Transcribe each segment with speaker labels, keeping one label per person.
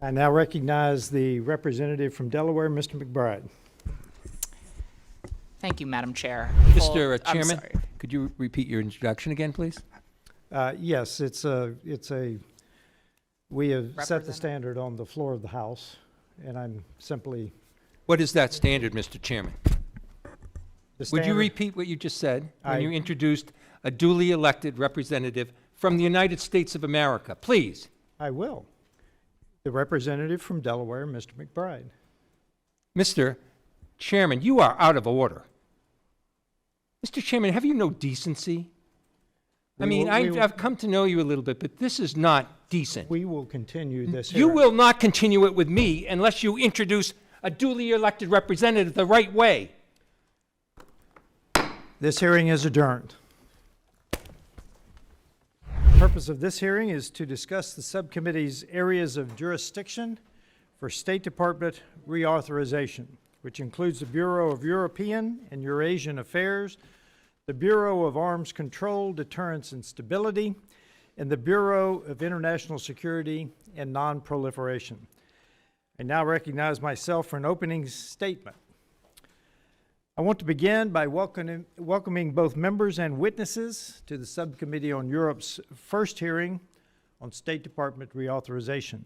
Speaker 1: I now recognize the representative from Delaware, Mr. McBride.
Speaker 2: Thank you, Madam Chair.
Speaker 3: Mr.
Speaker 2: I'm
Speaker 3: Chairman,
Speaker 2: sorry.
Speaker 3: could you repeat your introduction again, please?
Speaker 1: Yes, we have set the
Speaker 2: Representative.
Speaker 1: standard on the floor of the House, and I'm simply.
Speaker 3: What is that standard, Mr. Chairman?
Speaker 1: The
Speaker 3: Would you
Speaker 1: standard-
Speaker 3: repeat what you just said when
Speaker 1: I-
Speaker 3: you introduced a duly elected representative from the United States of America? Please.
Speaker 1: I will. The representative from Delaware, Mr. McBride.
Speaker 3: Mr. Chairman, you are out of order. Mr. Chairman, have you no decency? I mean, I've come to know you a little bit, but this is not decent.
Speaker 1: We will continue this
Speaker 3: You
Speaker 1: hearing.
Speaker 3: will not continue it with me unless you introduce a duly elected representative the right way.
Speaker 1: This hearing is adjourned. The purpose of this hearing is to discuss the subcommittee's areas of jurisdiction for State Department reauthorization, which includes the Bureau of European and Eurasian Affairs, the Bureau of Arms Control, Deterrence and Stability, and the Bureau of International Security and Non-Proliferation. I now recognize myself for an opening statement. I want to begin by welcoming both members and witnesses to the Subcommittee on Europe's first hearing on State Department reauthorization.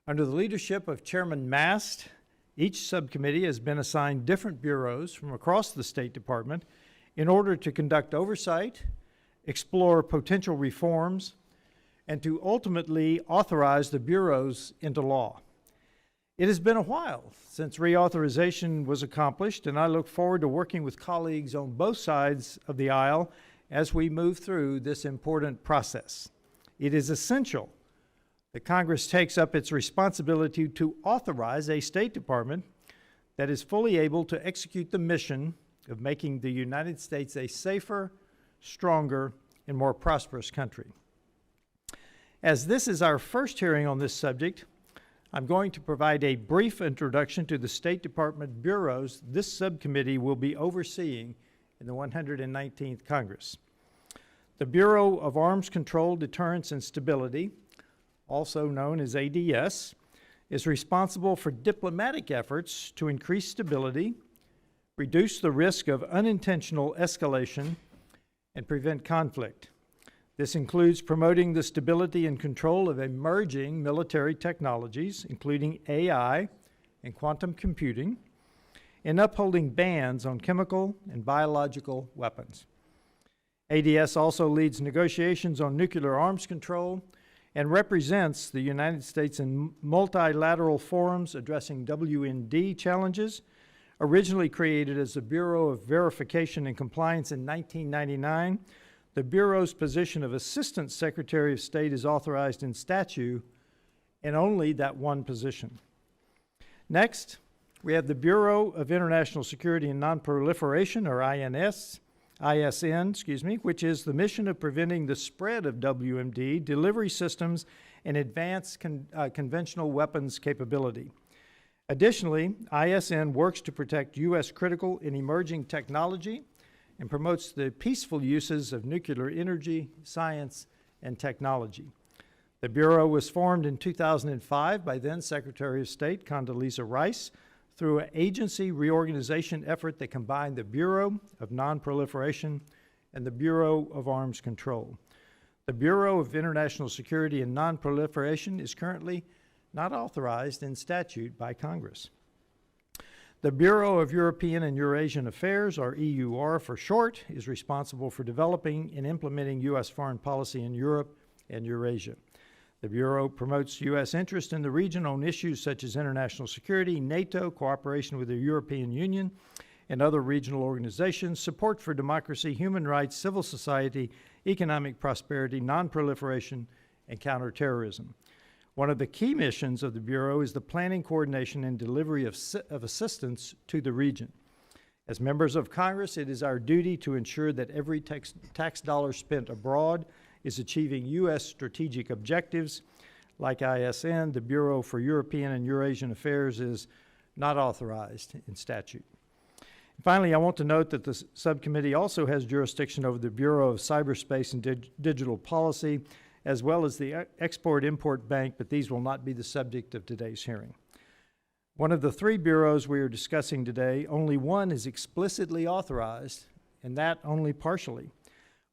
Speaker 1: Under the leadership of Chairman Mast, each subcommittee has been assigned different bureaus from across the State Department in order to conduct oversight, explore potential reforms, and to ultimately authorize the bureaus into law. It has been a while since reauthorization was accomplished, and I look forward to working with colleagues on both sides of the aisle as we move through this important process. It is essential that Congress takes up its responsibility to authorize a State Department that is fully able to execute the mission of making the United States a safer, stronger, and more prosperous country. As this is our first hearing on this subject, I'm going to provide a brief introduction to the State Department bureaus this subcommittee will be overseeing in the 119th Congress. The Bureau of Arms Control, Deterrence and Stability, also known as ADS, is responsible for diplomatic efforts to increase stability, reduce the risk of unintentional escalation, and prevent conflict. This includes promoting the stability and control of emerging military technologies, including AI and quantum computing, and upholding bans on chemical and biological weapons. ADS also leads negotiations on nuclear arms control and represents the United States in multilateral forums addressing WMD challenges, originally created as the Bureau of Verification and Compliance in 1999. The Bureau's position of Assistant Secretary of State is authorized in statute, and only that one position. Next, we have the Bureau of International Security and Non-Proliferation, or ISN, which is the mission of preventing the spread of WMD, delivery systems, and advanced conventional weapons capability. Additionally, ISN works to protect U.S. critical and emerging technology and promotes the peaceful uses of nuclear energy, science, and technology. The Bureau was formed in 2005 by then Secretary of State Condoleezza Rice through an agency reorganization effort that combined the Bureau of Non-Proliferation and the Bureau of Arms Control. The Bureau of International Security and Non-Proliferation is currently not authorized in statute by Congress. The Bureau of European and Eurasian Affairs, or EUR for short, is responsible for developing and implementing U.S. foreign policy in Europe and Eurasia. The Bureau promotes U.S. interest in the region on issues such as international security, NATO, cooperation with the European Union and other regional organizations, support for democracy, human rights, civil society, economic prosperity, non-proliferation, and counterterrorism. One of the key missions of the Bureau is the planning, coordination, and delivery of assistance to the region. As members of Congress, it is our duty to ensure that every tax dollar spent abroad is achieving U.S. strategic objectives. Like ISN, the Bureau for European and Eurasian Affairs is not authorized in statute. Finally, I want to note that the subcommittee also has jurisdiction over the Bureau of Cyberspace and Digital Policy, as well as the Export-Import Bank, but these will not be the subject of today's hearing. One of the three bureaus we are discussing today, only one is explicitly authorized, and that only partially.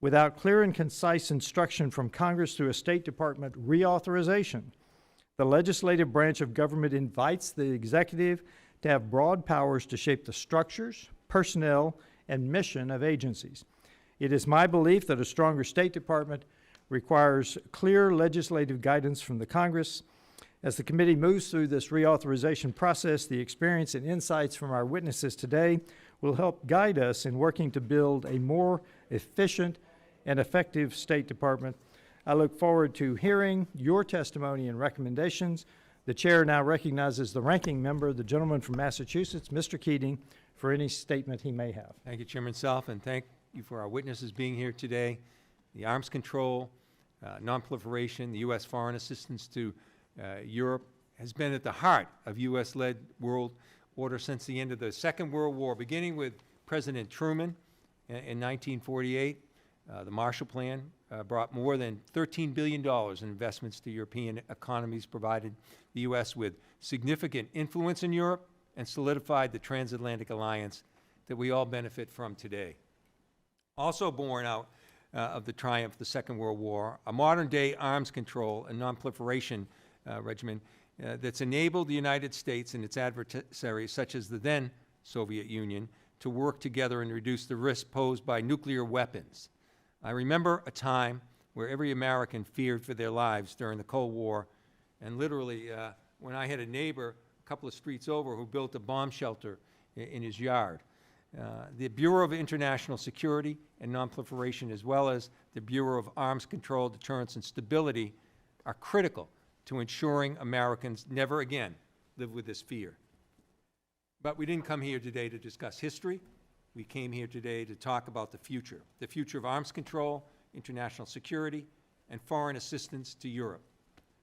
Speaker 1: Without clear and concise instruction from Congress through a State Department reauthorization, the legislative branch of government invites the executive to have broad powers to shape the structures, personnel, and mission of agencies. It is my belief that a stronger State Department requires clear legislative guidance from the Congress. As the committee moves through this reauthorization process, the experience and insights from our witnesses today will help guide us in working to build a more efficient and effective State Department. I look forward to hearing your testimony and recommendations. The chair now recognizes the ranking member, the gentleman from Massachusetts, Mr. Keating, for any statement he may have.
Speaker 3: Thank you, Chairman Self, and thank you for our witnesses being here today. The arms control, nonproliferation, the U.S. foreign assistance to Europe has been at the heart of U.S.-led world order since the end of the Second World War, beginning with President Truman in 1948. The Marshall Plan brought more than $13 billion in investments to European economies, provided the U.S. with significant influence in Europe, and solidified the transatlantic alliance that we all benefit from today. Also born out of the triumph of the Second World War, a modern-day arms control and nonproliferation regimen that's enabled the United States and its adversaries, such as the then Soviet Union, to work together and reduce the risk posed by nuclear weapons. I remember a time where every American feared for their lives during the Cold War, and literally when I had a neighbor a couple of streets over who built a bomb shelter in his yard. The Bureau of International Security and Nonproliferation, as well as the Bureau of Arms Control, Deterrence, and Stability, are critical to ensuring Americans never again live with this fear. But we didn't come here today to discuss history. We came here today to talk about the future of arms control, international security, and foreign assistance to Europe.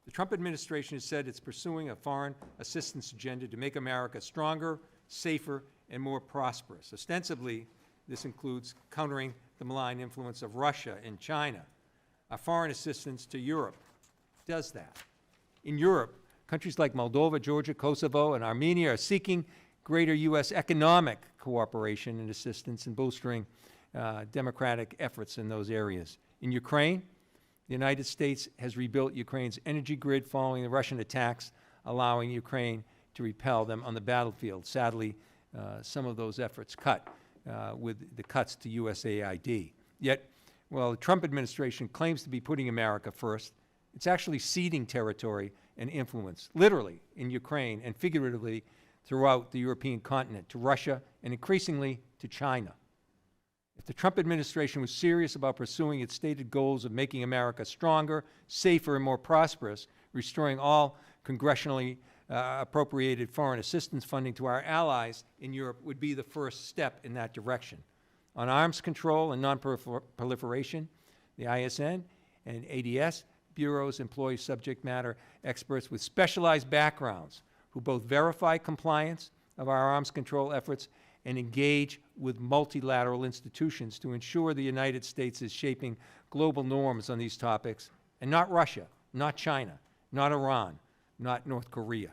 Speaker 3: The Trump administration has said it's pursuing a foreign assistance agenda to make America stronger, safer, and more prosperous. Ostensibly, this includes countering the malign influence of Russia and China. Our foreign assistance to Europe does that. In Europe, countries like Moldova, Georgia, Kosovo, and Armenia are seeking greater U.S. economic cooperation and assistance in bolstering democratic efforts in those areas. In Ukraine, the United States has rebuilt Ukraine's energy grid following the Russian attacks, allowing Ukraine to repel them on the battlefield. Sadly, some of those efforts cut with the cuts to USAID. Yet, while the Trump administration claims to be putting America first, it's actually ceding territory and influence, literally in Ukraine and figuratively throughout the European continent, to Russia and increasingly to China. If the Trump administration was serious about pursuing its stated goals of making America stronger, safer, and more prosperous, restoring all congressionally appropriated foreign assistance funding to our allies in Europe would be the first step in that direction. On arms control and nonproliferation, the ISN and ADS bureaus employ subject matter experts with specialized backgrounds who both verify compliance of our arms control efforts and engage with multilateral institutions to ensure the United States is shaping global norms on these topics, and not Russia, not China, not Iran, not North Korea.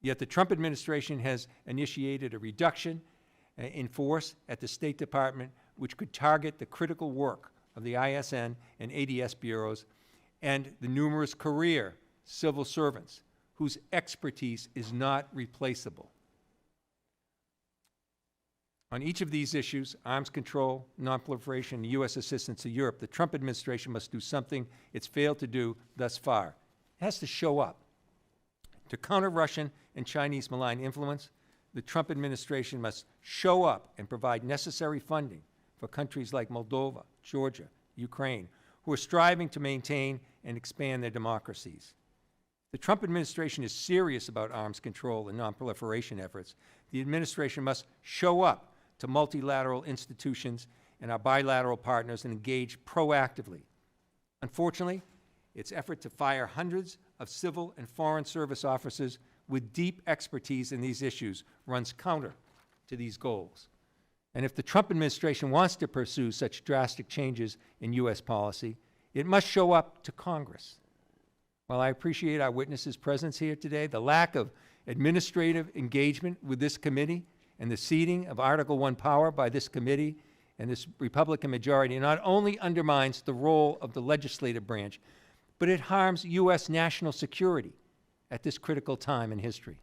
Speaker 3: Yet the Trump administration has initiated a reduction in force at the State Department, which could target the critical work of the ISN and ADS bureaus and the numerous career civil servants whose expertise is not replaceable. On each of these issues, arms control, nonproliferation, and U.S. assistance to Europe, the Trump administration must do something it's failed to do thus far. It has to show up. To counter Russian and Chinese malign influence, the Trump administration must show up and provide necessary funding for countries like Moldova, Georgia, Ukraine, who are striving to maintain and expand their democracies. The Trump administration is serious about arms control and nonproliferation efforts. The administration must show up to multilateral institutions and our bilateral partners and engage proactively. Unfortunately, its effort to fire hundreds of civil and foreign service officers with deep expertise in these issues runs counter to these goals. And if the Trump administration wants to pursue such drastic changes in U.S. policy, It must show up to Congress. While I appreciate our witnesses' presence here today, the lack of administrative engagement with this committee and the ceding of Article I power by this committee and this Republican majority not only undermines the role of the legislative branch, but it harms U.S. national security at this critical time in history.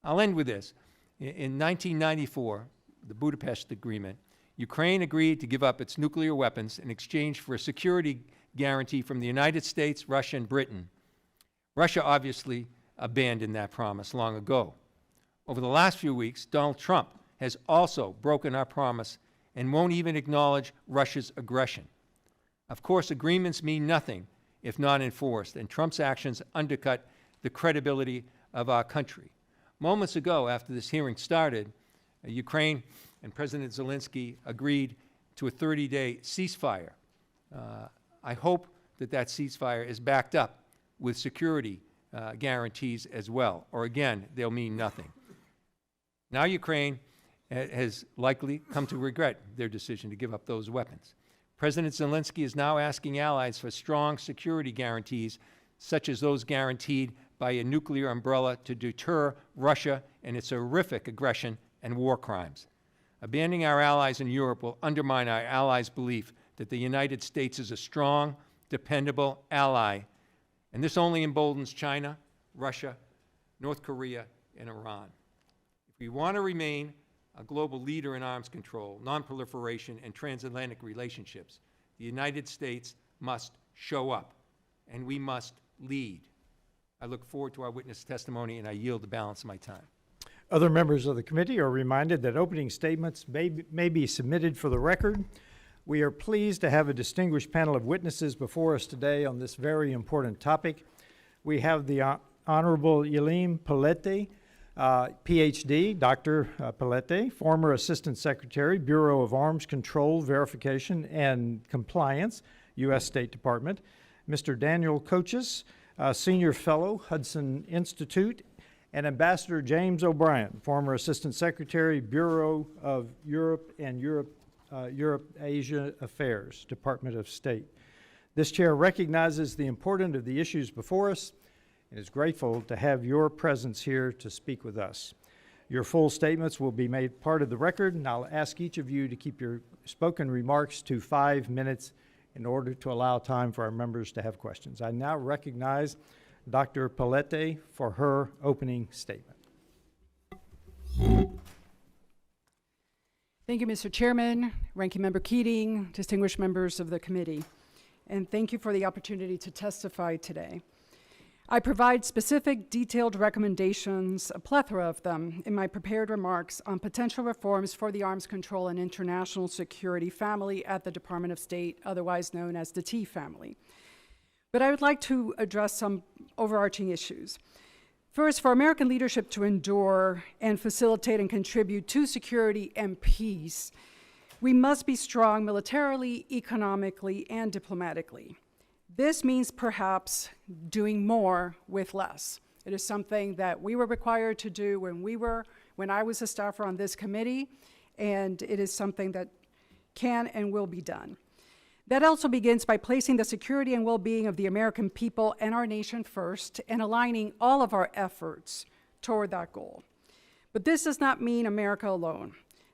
Speaker 3: I'll end with this. In 1994, the Budapest Agreement, Ukraine agreed to give up its nuclear weapons in exchange for a security guarantee from the United States, Russia, and Britain. Russia obviously abandoned that promise long ago. Over the last few weeks, Donald Trump has also broken our promise and won't even acknowledge Russia's aggression. Of course, agreements mean nothing if not enforced, and Trump's actions undercut the credibility of our country. Moments ago, after this hearing started, Ukraine and President Zelensky agreed to a 30-day ceasefire. I hope that that ceasefire is backed up with security guarantees as well, or again, they'll mean nothing. Now Ukraine has likely come to regret their decision to give up those weapons. President Zelensky is now asking allies for strong security guarantees, such as those guaranteed by a nuclear umbrella to deter Russia and its horrific aggression and war crimes. Abandoning our allies in Europe will undermine our allies' belief that the United States is a strong, dependable ally, and this only emboldens China, Russia, North Korea, and Iran. If we want to remain a global leader in arms control, nonproliferation, and transatlantic relationships, the United States must show up, and we must lead. I look forward to our witness testimony, and I yield the balance of my time.
Speaker 1: Other members of the committee are reminded that opening statements may be submitted for the record. We are pleased to have a distinguished panel of witnesses before us today on this very important topic. We have the Honorable William Poblete, PhD, Dr. Poblete, former Assistant Secretary, Bureau of Arms Control, Verification, and Compliance, U.S. State Department. Mr. Daniel Kochis, Senior Fellow, Hudson Institute, and Ambassador James O'Brien, former Assistant Secretary, Bureau of Europe and Europe-Asia Affairs, Department of State. This chair recognizes the importance of the issues before us and is grateful to have your presence here to speak with us. Your full statements will be made part of the record, and I'll ask each of you to keep your spoken remarks to 5 minutes in order to allow time for our members to have questions. I now recognize Dr. Poblete for her opening statement.
Speaker 2: Thank you, Mr. Chairman, Ranking Member Keating, distinguished members of the committee, and thank you for the opportunity to testify today. I provide specific, detailed recommendations, a plethora of them, in my prepared remarks on potential reforms for the arms control and international security family at the Department of State, otherwise known as the T family. But I would like to address some overarching issues. First, for American leadership to endure and facilitate and contribute to security and peace, we must be strong militarily, economically, and diplomatically. This means perhaps doing more with less. It is something that we were required to do when I was a staffer on this committee, and it is something that can and will be done. That also begins by placing the security and well-being of the American people and our nation first and aligning all of our efforts toward that goal. But this does not mean America alone.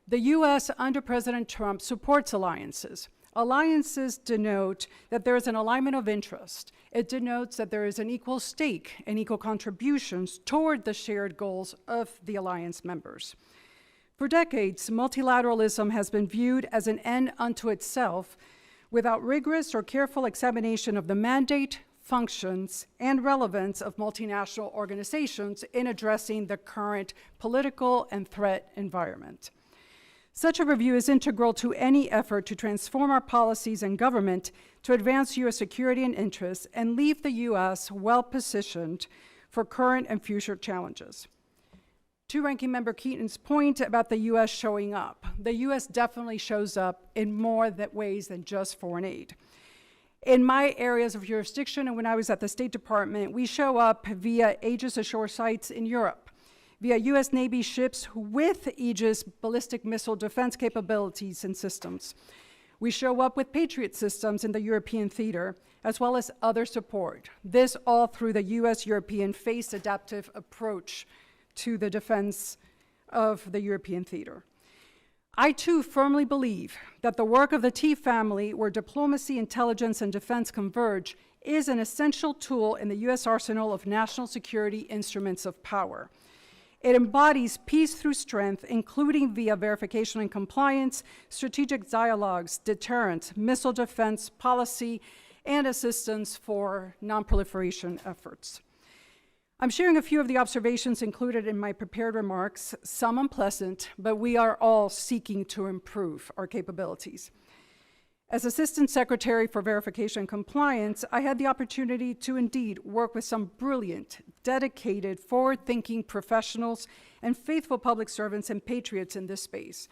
Speaker 2: The U.S. under President Trump supports alliances. Alliances denote that there is an alignment of interest. It denotes that there is an equal stake and equal contributions toward the shared goals of the alliance members. For decades, multilateralism has been viewed as an end unto itself without rigorous or careful examination of the mandate, functions, and relevance of multinational organizations in addressing the current political and threat environment. Such a review is integral to any effort to transform our policies and government to advance U.S. security and interests and leave the U.S. well-positioned for current and future challenges. To Ranking Member Keating's point about the U.S. showing up, the U.S. definitely shows up in more ways than just foreign aid. In my areas of jurisdiction and when I was at the State Department, we show up via Aegis ashore sites in Europe, via U.S. Navy ships with Aegis ballistic missile defense capabilities and systems. We show up with Patriot systems in the European theater, as well as other support. This all through the US-European phased adaptive approach to the defense of the European theater. I too firmly believe that the work of the T family, where diplomacy, intelligence, and defense converge, is an essential tool in the US arsenal of national security instruments of power. It embodies peace through strength, including via verification and compliance, strategic dialogues, deterrence, missile defense, policy, and assistance for non-proliferation efforts. I'm sharing a few of the observations included in my prepared remarks, some unpleasant, but we are all seeking to improve our capabilities. As Assistant Secretary for Verification and Compliance, I had the opportunity to indeed work with some brilliant, dedicated, forward-thinking professionals and faithful public servants and patriots in this space,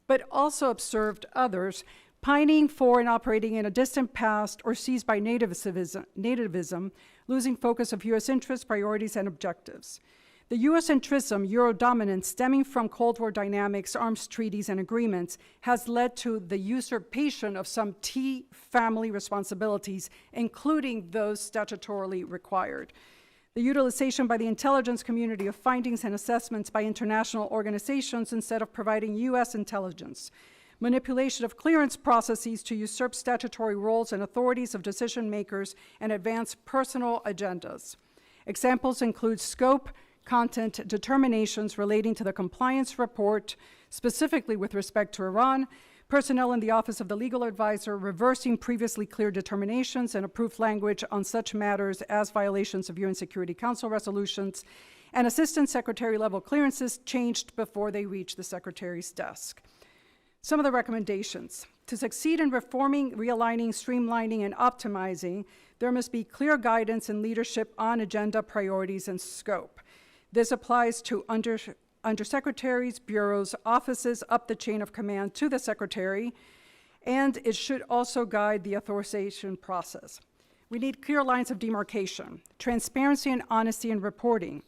Speaker 2: but also observed others pining for and operating in a distant past or seized by nativism, losing focus of U.S. interests, priorities, and objectives. The Eurocentrism, Eurodominance, stemming from Cold War dynamics, arms treaties, and agreements, has led to the usurpation of some T family responsibilities, including those statutorily required. The utilization by the intelligence community of findings and assessments by international organizations instead of providing U.S. intelligence. Manipulation of clearance processes to usurp statutory roles and authorities of decision makers and advance personal agendas. Examples include scope, content determinations relating to the compliance report, specifically with respect to Iran, personnel in the Office of the Legal Advisor reversing previously clear determinations and approved language on such matters as violations of UN Security Council resolutions, and Assistant Secretary level clearances changed before they reached the Secretary's desk. Some of the recommendations. To succeed in reforming, realigning, streamlining, and optimizing, there must be clear guidance and leadership on agenda priorities and scope. This applies to undersecretaries, bureaus, offices, up the chain of command to the Secretary, and it should also guide the authorization process. We need clear lines of demarcation, transparency and honesty in reporting,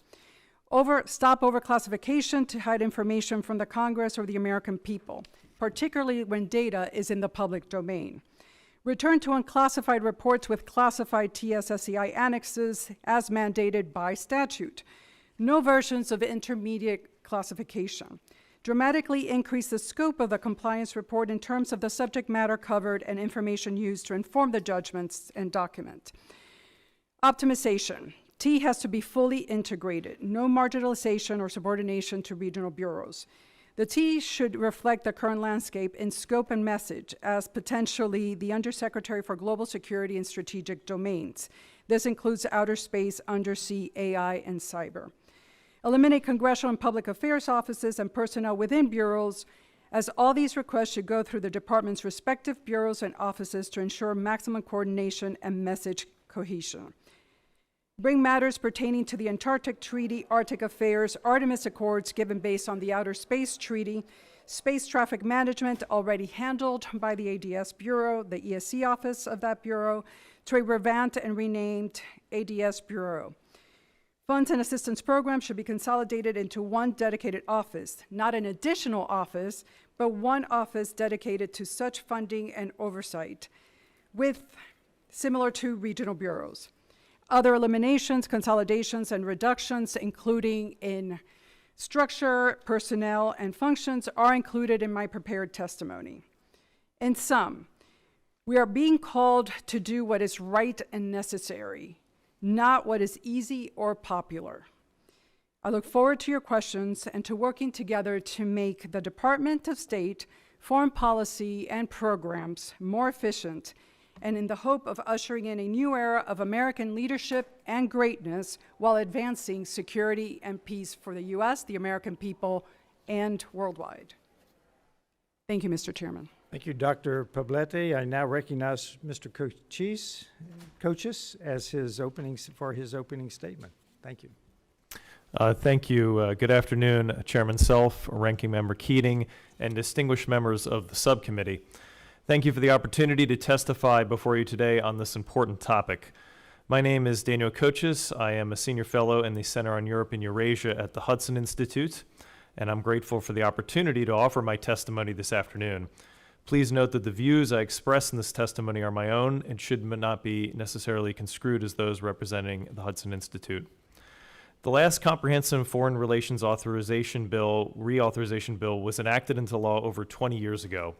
Speaker 2: stop overclassification to hide information from the Congress or the American people, particularly when data is in the public domain. Return to unclassified reports with classified TSSCI annexes as mandated by statute. No versions of intermediate classification. Dramatically increase the scope of the compliance report in terms of the subject matter covered and information used to inform the judgments and document. Optimization. T has to be fully integrated. No marginalization or subordination to regional bureaus. The T should reflect the current landscape in scope and message as potentially the Undersecretary for Global Security and Strategic Domains. This includes outer space, undersea, AI, and cyber. Eliminate congressional and public affairs offices and personnel within bureaus, as all these requests should go through the department's respective bureaus and offices to ensure maximum coordination and message cohesion. Bring matters pertaining to the Antarctic Treaty, Arctic Affairs, Artemis Accords given based on the Outer Space Treaty, space traffic management already handled by the ADS Bureau, the ESC office of that bureau, to a revamped and renamed ADS Bureau. Funds and assistance programs should be consolidated into one dedicated office, not an additional office, but one office dedicated to such funding and oversight, similar to regional bureaus. Other eliminations, consolidations, and reductions, including in structure, personnel, and functions, are included in my prepared testimony. In sum, we are being called to do what is right and necessary, not what is easy or popular. I look forward to your questions and to working together to make the Department of State, foreign policy, and programs more efficient, and in the hope of ushering in a new era of American leadership and greatness while advancing security and peace for the U.S., the American people, and worldwide. Thank you, Mr. Chairman.
Speaker 1: Thank you, Dr. Poblete. I now recognize Mr. Kochis as his opening statement. Thank you.
Speaker 4: Thank you. Good afternoon, Chairman Self, Ranking Member Keating, and distinguished members of the subcommittee. Thank you for the opportunity to testify before you today on this important topic. My name is Daniel Kochis. I am a senior fellow in the Center on Europe and Eurasia at the Hudson Institute, and I'm grateful for the opportunity to offer my testimony this afternoon. Please note that the views I express in this testimony are my own and should not be necessarily construed as those representing the Hudson Institute. The last comprehensive foreign relations reauthorization bill, was enacted into law over 20 years ago.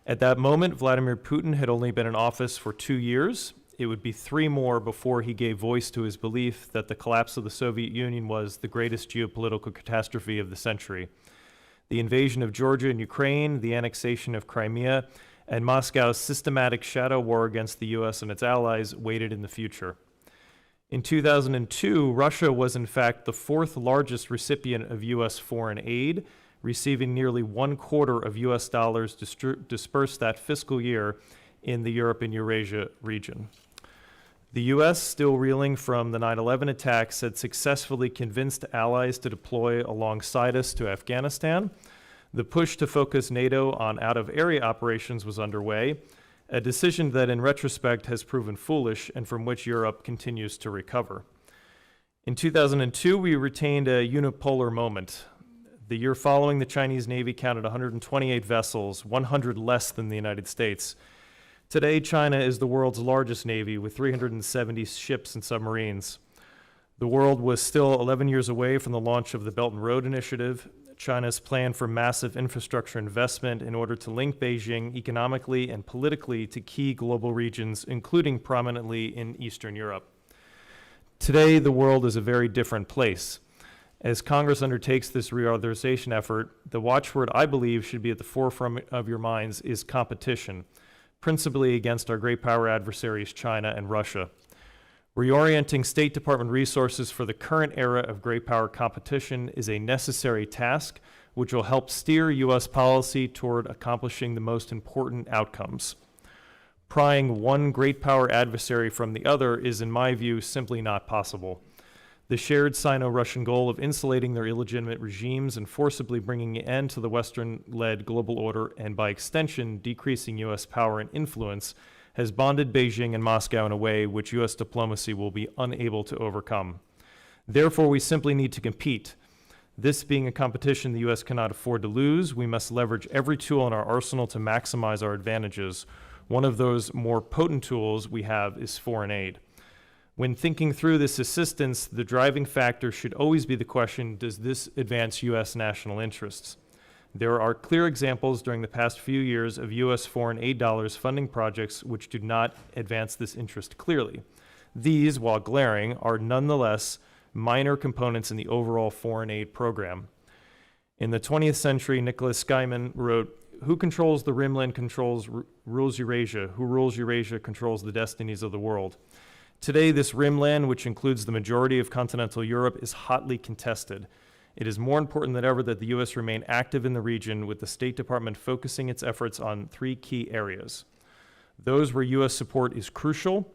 Speaker 4: At that moment, Vladimir Putin had only been in office for 2 years. It would be 3 more before he gave voice to his belief that the collapse of the Soviet Union was the greatest geopolitical catastrophe of the century. The invasion of Georgia and Ukraine, the annexation of Crimea, and Moscow's systematic shadow war against the U.S. and its allies waited in the future. In 2002, Russia was in fact the 4th largest recipient of U.S. foreign aid, receiving nearly $1/4 of U.S. dollars dispersed that fiscal year in the Europe and Eurasia region. The U.S., still reeling from the 9/11 attacks, had successfully convinced allies to deploy alongside us to Afghanistan. The push to focus NATO on out-of-area operations was underway, a decision that in retrospect has proven foolish and from which Europe continues to recover. In 2002, we retained a unipolar moment. The year following, the Chinese Navy counted 128 vessels, 100 less than the United States. Today, China is the world's largest navy with 370 ships and submarines. The world was still 11 years away from the launch of the Belt and Road Initiative, China's plan for massive infrastructure investment in order to link Beijing economically and politically to key global regions, including prominently in Eastern Europe. Today, the world is a very different place. As Congress undertakes this reauthorization effort, the watchword I believe should be at the forefront of your minds is competition, principally against our great power adversaries, China and Russia. Reorienting State Department resources for the current era of great power competition is a necessary task which will help steer U.S. policy toward accomplishing the most important outcomes. Prying one great power adversary from the other is, in my view, simply not possible. The shared Sino-Russian goal of insulating their illegitimate regimes and forcibly bringing an end to the Western-led global order and, by extension, decreasing U.S. power and influence has bonded Beijing and Moscow in a way which U.S. diplomacy will be unable to overcome. Therefore, we simply need to compete. This being a competition the U.S. cannot afford to lose, we must leverage every tool in our arsenal to maximize our advantages. One of those more potent tools we have is foreign aid. When thinking through this assistance, the driving factor should always be the question, does this advance U.S. national interests? There are clear examples during the past few years of U.S. foreign aid dollars funding projects which do not advance this interest clearly. These, while glaring, are nonetheless minor components in the overall foreign aid program. In the 20th century, Nicholas Skymon wrote, "Who controls the Rimland rules Eurasia. Who rules Eurasia controls the destinies of the world." Today, this Rimland, which includes the majority of continental Europe, is hotly contested. It is more important than ever that the U.S. remain active in the region, with the State Department focusing its efforts on 3 key areas. Those where U.S. support is crucial,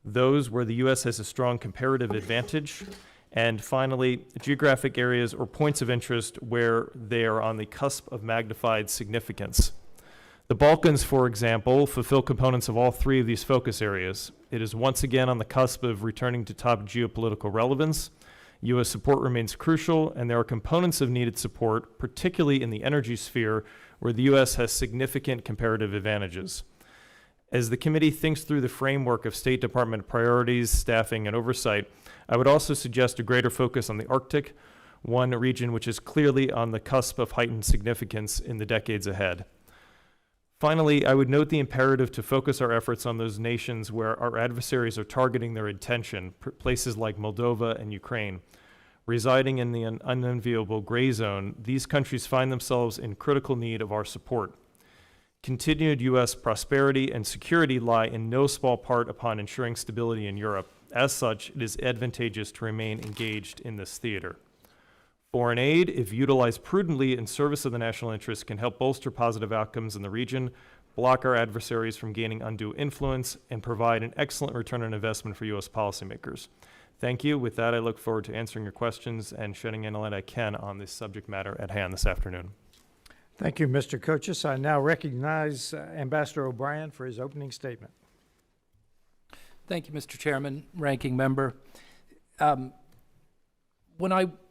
Speaker 4: those where the U.S. has a strong comparative advantage, and finally, geographic areas or points of interest where they are on the cusp of magnified significance. The Balkans, for example, fulfill components of all 3 of these focus areas. It is once again on the cusp of returning to top geopolitical relevance. U.S. support remains crucial, and there are components of needed support, particularly in the energy sphere, where the U.S. has significant comparative advantages. As the committee thinks through the framework of State Department priorities, staffing, and oversight, I would also suggest a greater focus on the Arctic, one region which is clearly on the cusp of heightened significance in the decades ahead. Finally, I would note the imperative to focus our efforts on those nations where our adversaries are targeting their attention, places like Moldova and Ukraine. Residing in the unenviable gray zone, these countries find themselves in critical need of our support. Continued U.S. prosperity and security lie in no small part upon ensuring stability in Europe. As such, it is advantageous to remain engaged in this theater. Foreign aid, if utilized prudently in service of the national interest, can help bolster positive outcomes in the region, block our adversaries from gaining undue influence, and provide an excellent return on investment for U.S. policymakers. Thank you. With that, I look forward to answering your questions and shedding any light I can on this subject matter at hand this afternoon.
Speaker 1: Thank you, Mr. Kochis. I now recognize Ambassador O'Brien for his opening statement.
Speaker 5: Thank you, Mr. Chairman, Ranking Member.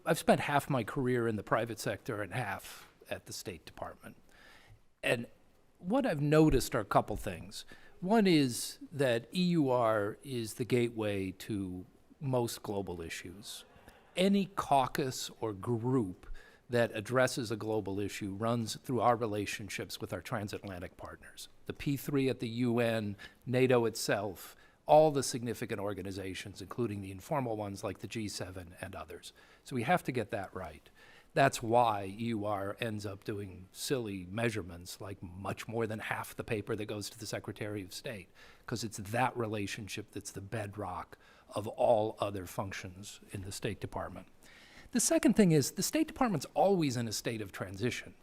Speaker 5: I've spent half my career in the private sector and half at the State Department. And what I've noticed are a couple things. One is that EUR is the gateway to most global issues. Any caucus or group that addresses a global issue runs through our relationships with our transatlantic partners. The P3 at the UN, NATO itself, all the significant organizations, including the informal ones like the G7 and others. So we have to get that right. That's why EUR ends up doing silly measurements, like much more than half the paper that goes to the Secretary of State, because it's that relationship that's the bedrock of all other functions in the State Department. The second thing is the State Department's always in a state of transition.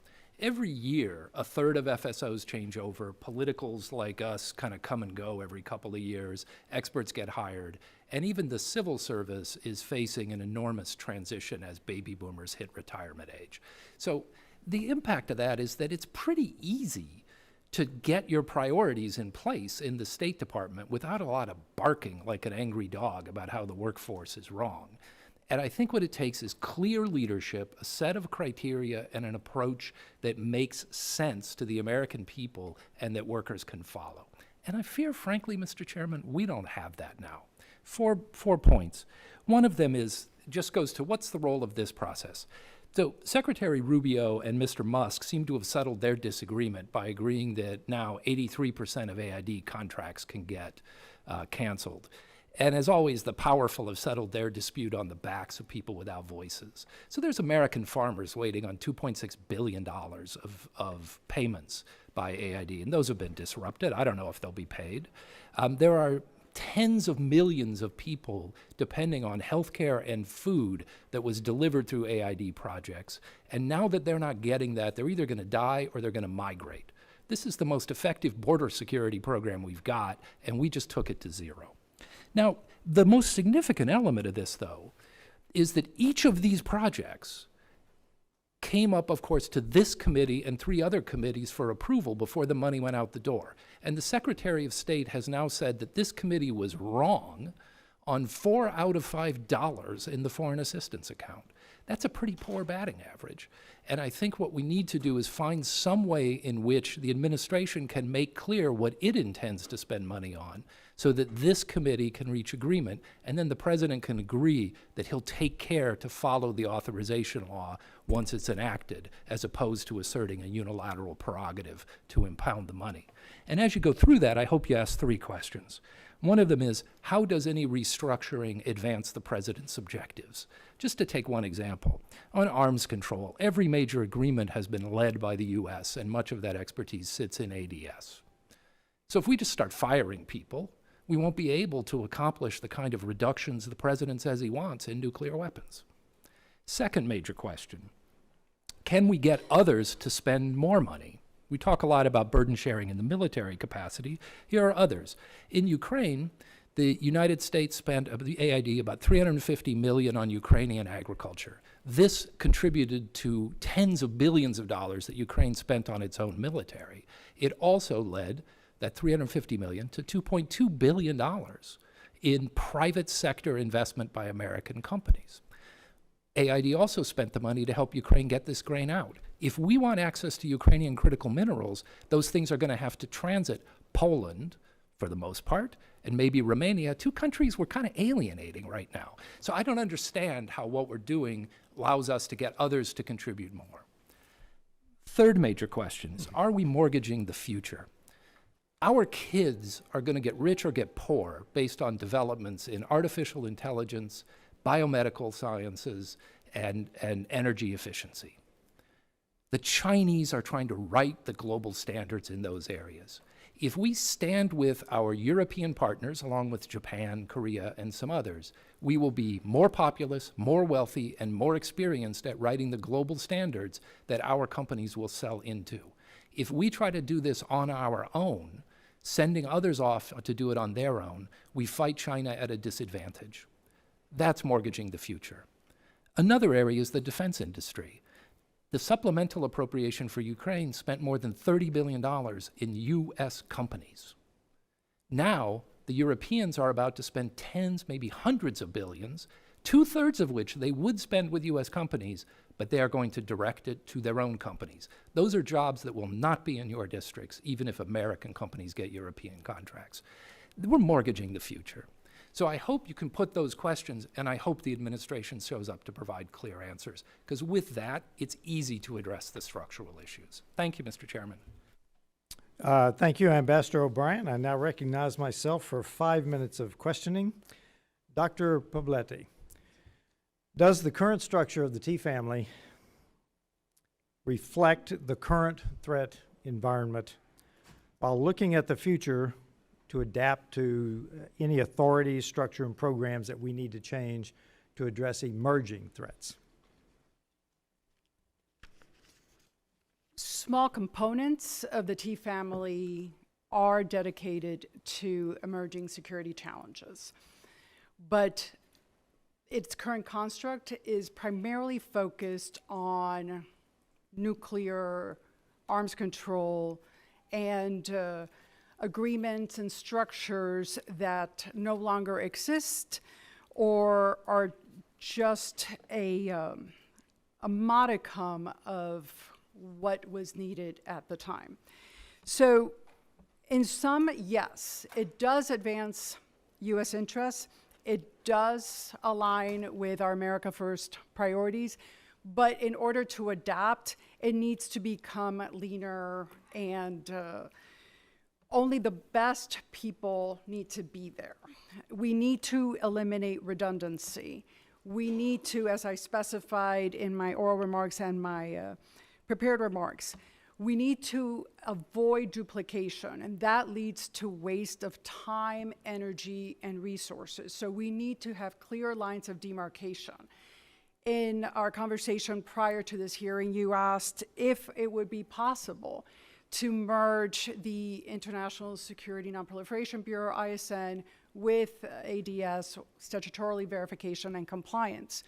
Speaker 5: Every year, a third of FSOs change over. Politicals like us kind of come and go every couple of years. Experts get hired. And even the civil service is facing an enormous transition as baby boomers hit retirement age. So the impact of that is that it's pretty easy to get your priorities in place in the State Department without a lot of barking like an angry dog about how the workforce is wrong. And I think what it takes is clear leadership, a set of criteria, and an approach that makes sense to the American people and that workers can follow. And I fear, frankly, Mr. Chairman, we don't have that now. Four points. One of them just goes to what's the role of this process? So Secretary Rubio and Mr. Musk seem to have settled their disagreement by agreeing that now 83% of AID contracts can get canceled. And as always, the powerful have settled their dispute on the backs of people without voices. So there's American farmers waiting on $2.6 billion of payments by AID, and those have been disrupted. I don't know if they'll be paid. There are tens of millions of people depending on healthcare and food that was delivered through AID projects. And now that they're not getting that, they're either going to die or they're going to migrate. This is the most effective border security program we've got, and we just took it to zero. Now, the most significant element of this, though, is that each of these projects came up, of course, to this committee and 3 other committees for approval before the money went out the door. And the Secretary of State has now said that this committee was wrong on $4 out of $5 in the foreign assistance account. That's a pretty poor batting average. And I think what we need to do is find some way in which the administration can make clear what it intends to spend money on so that this committee can reach agreement, and then the president can agree that he'll take care to follow the authorization law once it's enacted, as opposed to asserting a unilateral prerogative to impound the money. And as you go through that, I hope you ask 3 questions. One of them is, how does any restructuring advance the president's objectives? Just to take one example, on arms control, every major agreement has been led by the US, and much of that expertise sits in ADS. So if we just start firing people, we won't be able to accomplish the kind of reductions the president says he wants in nuclear weapons. Second major question, can we get others to spend more money? We talk a lot about burden sharing in the military capacity. Here are others. In Ukraine, the United States spent, the AID, about $350 million on Ukrainian agriculture. This contributed to tens of billions of dollars that Ukraine spent on its own military. It also led that $350 million to $2.2 billion in private sector investment by American companies. AID also spent the money to help Ukraine get this grain out. If we want access to Ukrainian critical minerals, those things are going to have to transit Poland, for the most part, and maybe Romania, 2 countries we're kind of alienating right now. So I don't understand how what we're doing allows us to get others to contribute more. Third major question is, are we mortgaging the future? Our kids are going to get rich or get poor based on developments in artificial intelligence, biomedical sciences, and energy efficiency. The Chinese are trying to write the global standards in those areas. If we stand with our European partners, along with Japan, Korea, and some others, we will be more populous, more wealthy, and more experienced at writing the global standards that our companies will sell into. If we try to do this on our own, sending others off to do it on their own, we fight China at a disadvantage. That's mortgaging the future. Another area is the defense industry. The supplemental appropriation for Ukraine spent more than $30 billion in US companies. Now, the Europeans are about to spend tens, maybe hundreds of billions 2/3 of which they would spend with U.S. companies, but they are going to direct it to their own companies. Those are jobs that will not be in your districts, even if American companies get European contracts. We're mortgaging the future. So I hope you can put those questions, and I hope the administration shows up to provide clear answers, because with that, it's easy to address the structural issues. Thank you, Mr. Chairman.
Speaker 1: Thank you, Ambassador O'Brien. I now recognize myself for 5 minutes of questioning. Dr. Poblete, does the current structure of the T family reflect the current threat environment while looking at the future to adapt to any authorities, structure, and programs that we need to change to address emerging threats?
Speaker 2: Small components of the T family are dedicated to emerging security challenges, but its current construct is primarily focused on nuclear arms control and agreements and structures that no longer exist or are just a modicum of what was needed at the time. So in sum, yes, it does advance U.S. interests. It does align with our America First priorities, but in order to adapt, it needs to become leaner, and only the best people need to be there. We need to eliminate redundancy. We need to, as I specified in my oral remarks and my prepared remarks, we need to avoid duplication, and that leads to waste of time, energy, and resources. So we need to have clear lines of demarcation. In our conversation prior to this hearing, you asked if it would be possible to merge the International Security Nonproliferation Bureau, ISN, with ADS, statutorily verification and compliance.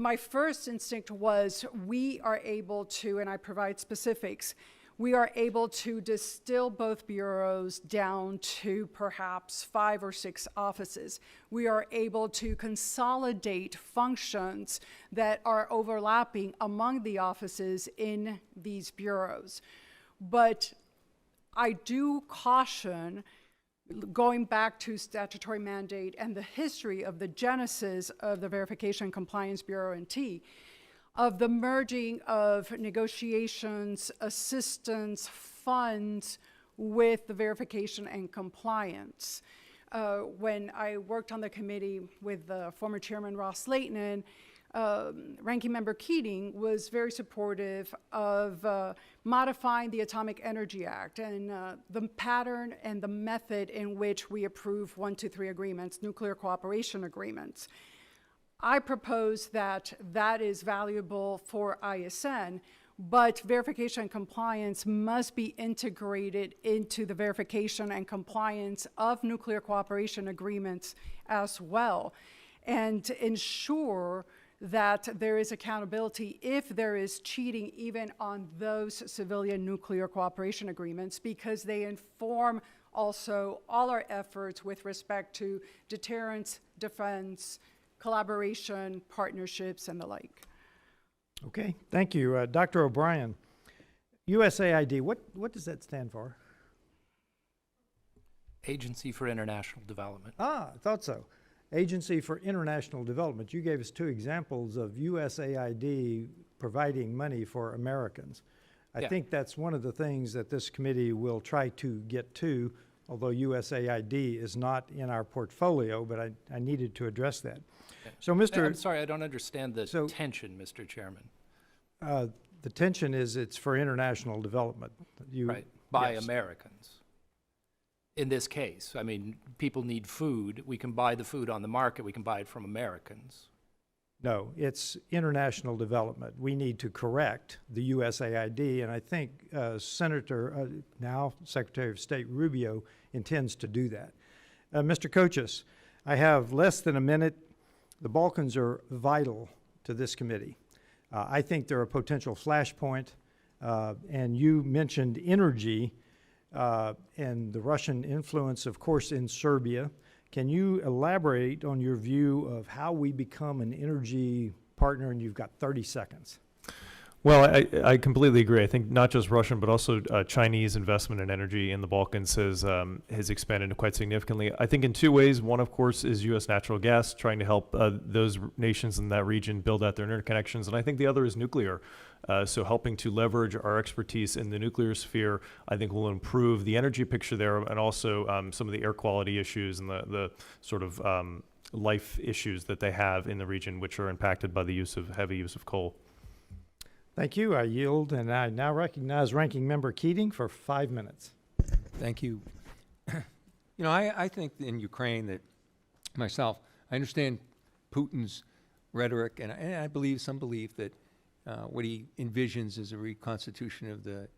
Speaker 2: My first instinct was we are able to, and I provide specifics, we are able to distill both bureaus down to perhaps 5 or 6 offices. We are able to consolidate functions that are overlapping among the offices in these bureaus. But I do caution, going back to statutory mandate and the history of the genesis of the Verification and Compliance Bureau and T, of the merging of negotiations, assistance, funds with the verification and compliance. When I worked on the committee with the former chairman Ross Leighton, Ranking Member Keating was very supportive of modifying the Atomic Energy Act and the pattern and the method in which we approve 1, 2, 3 agreements, nuclear cooperation agreements. I propose that that is valuable for ISN, but verification and compliance must be integrated into the verification and compliance of nuclear cooperation agreements as well, and ensure that there is accountability if there is cheating even on those civilian nuclear cooperation agreements, because they inform also all our efforts with respect to deterrence, defense, collaboration, partnerships, and the like.
Speaker 1: Okay, thank you. Dr. O'Brien, USAID, what does that stand for?
Speaker 5: Agency for International Development.
Speaker 1: Ah, I thought so. Agency for International Development. You gave us 2 examples of USAID providing money for Americans. I think that's one of the things that this committee will try to get to, although USAID is not in our portfolio, but I needed to address that.
Speaker 5: Okay.
Speaker 1: So, Mr.
Speaker 5: I'm sorry, I don't understand the tension, Mr. Chairman.
Speaker 1: The tension is it's for international development.
Speaker 5: Right, by
Speaker 1: yes.
Speaker 5: Americans. In this case, I mean, people need food. We can buy the food on the market. We can buy it from Americans.
Speaker 1: No, it's international development. We need to correct the USAID, and I think now Secretary of State Rubio intends to do that. Mr. Kochis, I have less than a minute. The Balkans are vital to this committee. I think they're a potential flashpoint, and you mentioned energy and the Russian influence, of course, in Serbia. Can you elaborate on your view of how we become an energy partner? And you've got 30 seconds.
Speaker 4: Well, I completely agree. I think not just Russian, but also Chinese investment in energy in the Balkans has expanded quite significantly. I think in two ways. One, of course, is U.S. natural gas, trying to help those nations in that region build out their interconnections. And I think the other is nuclear. So helping to leverage our expertise in the nuclear sphere, I think will improve the energy picture there, and also some of the air quality issues and the sort of life issues that they have in the region, which are impacted by the heavy use of coal.
Speaker 1: Thank you. I yield, and I now recognize Ranking Member Keating for 5 minutes.
Speaker 3: Thank you. I think in Ukraine that myself, I understand Putin's rhetoric, and I believe some belief that what he envisions is a reconstitution of the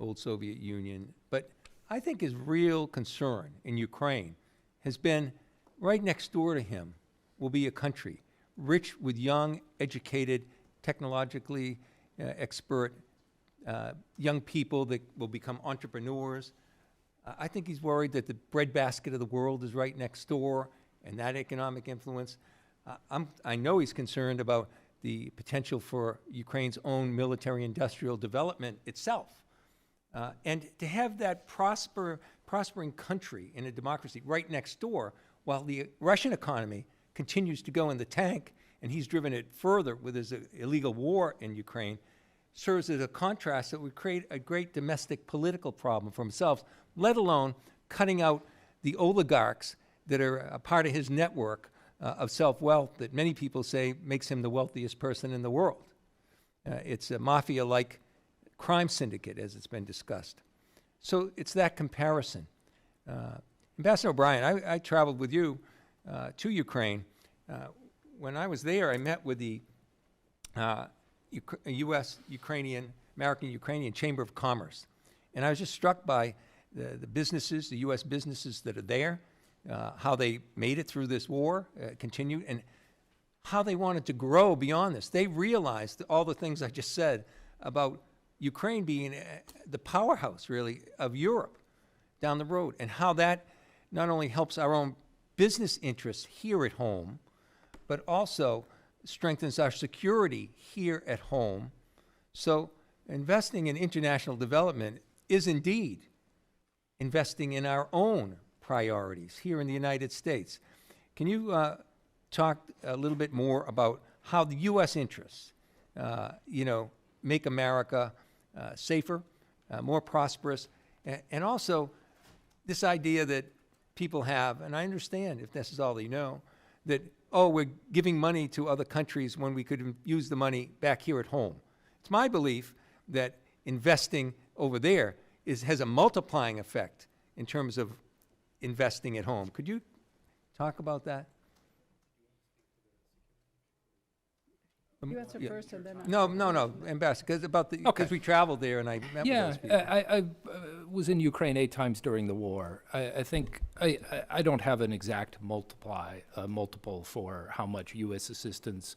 Speaker 3: old Soviet Union. But I think his real concern in Ukraine has been right next door to him will be a country rich with young, educated, technologically expert young people that will become entrepreneurs. I think he's worried that the breadbasket of the world is right next door, and that economic influence. I know he's concerned about the potential for Ukraine's own military-industrial development itself. And to have that prospering country in a democracy right next door, while the Russian economy continues to go in the tank, and he's driven it further with his illegal war in Ukraine, serves as a contrast that would create a great domestic political problem for himself, let alone cutting out the oligarchs that are a part of his network of self-wealth that many people say makes him the wealthiest person in the world. It's a mafia-like crime syndicate, as it's been discussed. So it's that comparison. Ambassador O'Brien, I traveled with you to Ukraine. When I was there, I met with the U.S. American-Ukrainian Chamber of Commerce. And I was just struck by the businesses, the U.S. businesses that are there, how they made it through this war, continued, and how they wanted to grow beyond this. They realized all the things I just said about Ukraine being the powerhouse, really, of Europe down the road, and how that not only helps our own business interests here at home, but also strengthens our security here at home. So investing in international development is indeed investing in our own priorities here in the United States. Can you talk a little bit more about how the U.S. interests, make America safer, more prosperous, and also this idea that people have, and I understand if this is all they know, that, oh, we're giving money to other countries when we could use the money back here at home. It's my belief that investing over there has a multiplying effect in terms of investing at home. Could you talk about that?
Speaker 2: You answer first, and then
Speaker 3: No, Ambassador, because we traveled there and I met with those people.
Speaker 5: I was in Ukraine 8 times during the war. I think I don't have an exact multiple for how much U.S. assistance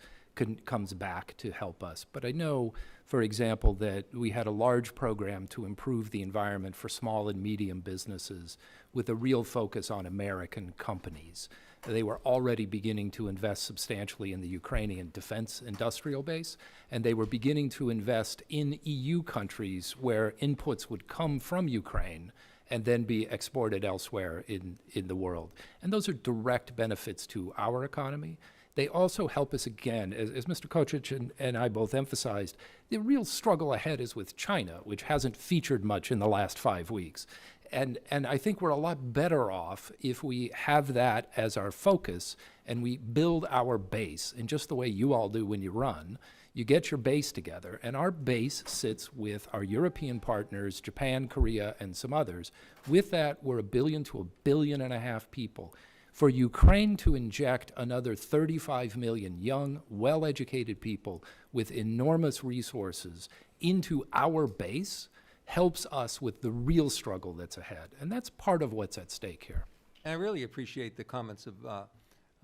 Speaker 5: comes back to help us. But I know, for example, that we had a large program to improve the environment for small and medium businesses with a real focus on American companies. They were already beginning to invest substantially in the Ukrainian defense industrial base, and they were beginning to invest in EU countries where inputs would come from Ukraine and then be exported elsewhere in the world. And those are direct benefits to our economy. They also help us, again, as Mr. Kochis and I both emphasized, the real struggle ahead is with China, which hasn't featured much in the last 5 weeks. And I think we're a lot better off if we have that as our focus and we build our base in just the way you all do when you run. You get your base together, and our base sits with our European partners, Japan, Korea, and some others. With that, we're 1 billion to 1.5 billion people. For Ukraine to inject another 35 million young, well-educated people with enormous resources into our base helps us with the real struggle that's ahead. And that's part of what's at stake here.
Speaker 3: And I really appreciate the comments of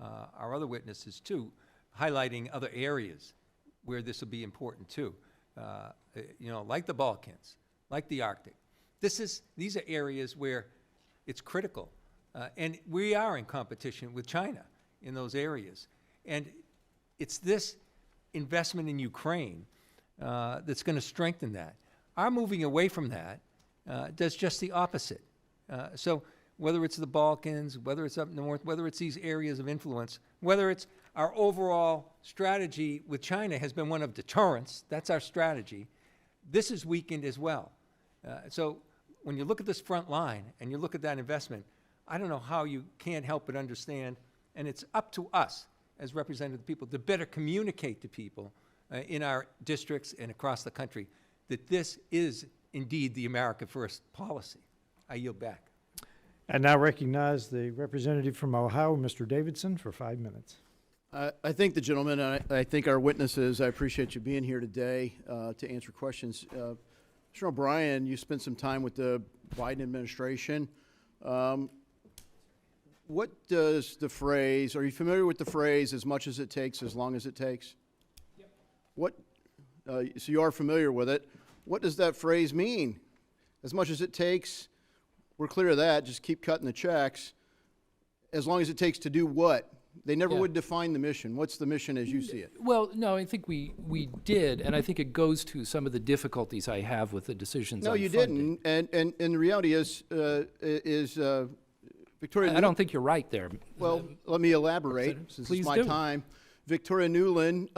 Speaker 3: our other witnesses, too, highlighting other areas where this will be important, too. Like the Balkans, like the Arctic. These are areas where it's critical And we are in competition with China in those areas. And it's this investment in Ukraine that's going to strengthen that. Our moving away from that does just the opposite. So whether it's the Balkans, whether it's up north, whether it's these areas of influence, whether it's our overall strategy with China has been one of deterrence, that's our strategy, this is weakened as well. So when you look at this front line and you look at that investment, I don't know how you can't help but understand, and it's up to us as representative people to better communicate to people in our districts and across the country that this is indeed the America First policy. I yield back.
Speaker 1: I now recognize the representative from Ohio, Mr. Davidson, for 5 minutes.
Speaker 6: I thank the gentleman, and I thank our witnesses. I appreciate you being here today to answer questions. Mr. O'Brien, you spent some time with the Biden administration. What does the phrase, are you familiar with the phrase, as much as it takes, as long as it takes? Yep. What, so you are familiar with it. What does that phrase mean? As much as it takes, we're clear of that, just keep cutting the checks. As long as it takes to do what? They never would define the mission. What's the mission as you see it?
Speaker 5: Well, no, I think we did, and I think it goes to some of the difficulties I have with the decisions
Speaker 6: No,
Speaker 5: on
Speaker 6: you
Speaker 5: funding.
Speaker 6: didn't. And the reality is Victoria.
Speaker 5: I don't think you're right there.
Speaker 6: Well, let me elaborate, since
Speaker 5: Please
Speaker 6: it's my
Speaker 5: do.
Speaker 6: time. Victoria Nuland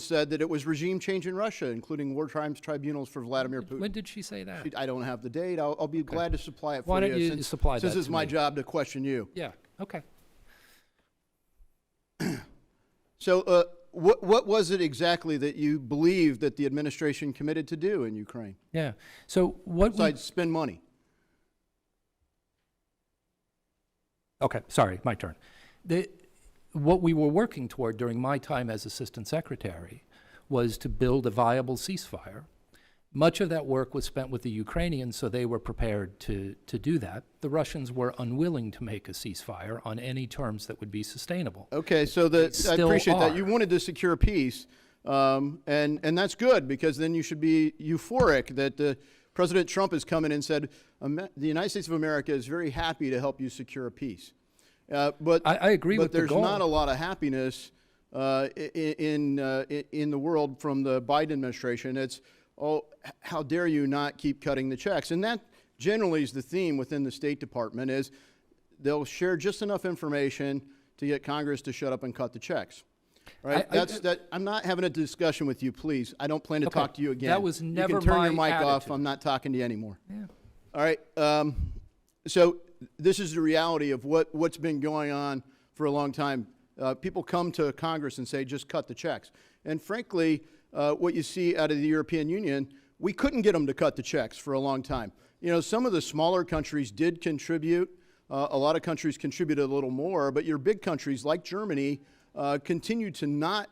Speaker 6: said that it was regime change in Russia, including war crimes tribunals for Vladimir Putin.
Speaker 5: When did she say that?
Speaker 6: I don't have the date. I'll be glad to supply it for
Speaker 5: Why don't you
Speaker 6: since,
Speaker 5: supply
Speaker 6: since
Speaker 5: that
Speaker 6: it's
Speaker 5: to
Speaker 6: my
Speaker 5: me?
Speaker 6: job to question you.
Speaker 5: Yeah, okay.
Speaker 6: So what was it exactly that you believe that the administration committed to do in Ukraine,
Speaker 5: Yeah, so what we,
Speaker 6: besides spend money?
Speaker 5: okay, sorry, my turn. What we were working toward during my time as Assistant Secretary was to build a viable ceasefire. Much of that work was spent with the Ukrainians, so they were prepared to do that. The Russians were unwilling to make a ceasefire on any terms that would be sustainable.
Speaker 6: Okay, so I
Speaker 5: still
Speaker 6: appreciate that.
Speaker 5: are.
Speaker 6: You wanted to secure peace, and that's good, because then you should be euphoric that President Trump has come in and said, the United States of America is very happy to help you secure peace. But
Speaker 5: I agree with the
Speaker 6: there's
Speaker 5: goal.
Speaker 6: not a lot of happiness in the world from the Biden administration. It's, oh, how dare you not keep cutting the checks? And that generally is the theme within the State Department, is they'll share just enough information to get Congress to shut up and cut the checks. Right? I'm not having a discussion with you, please. I don't plan to
Speaker 5: Okay.
Speaker 6: talk to you again.
Speaker 5: That was never
Speaker 6: You can turn
Speaker 5: my
Speaker 6: your mic off.
Speaker 5: attitude.
Speaker 6: I'm not talking to you anymore.
Speaker 5: Yeah.
Speaker 6: All right. So this is the reality of what's been going on for a long time. People come to Congress and say, just cut the checks. And frankly, what you see out of the European Union, we couldn't get them to cut the checks for a long time. You know, some of the smaller countries did contribute. A lot of countries contributed a little more, but your big countries like Germany continue to not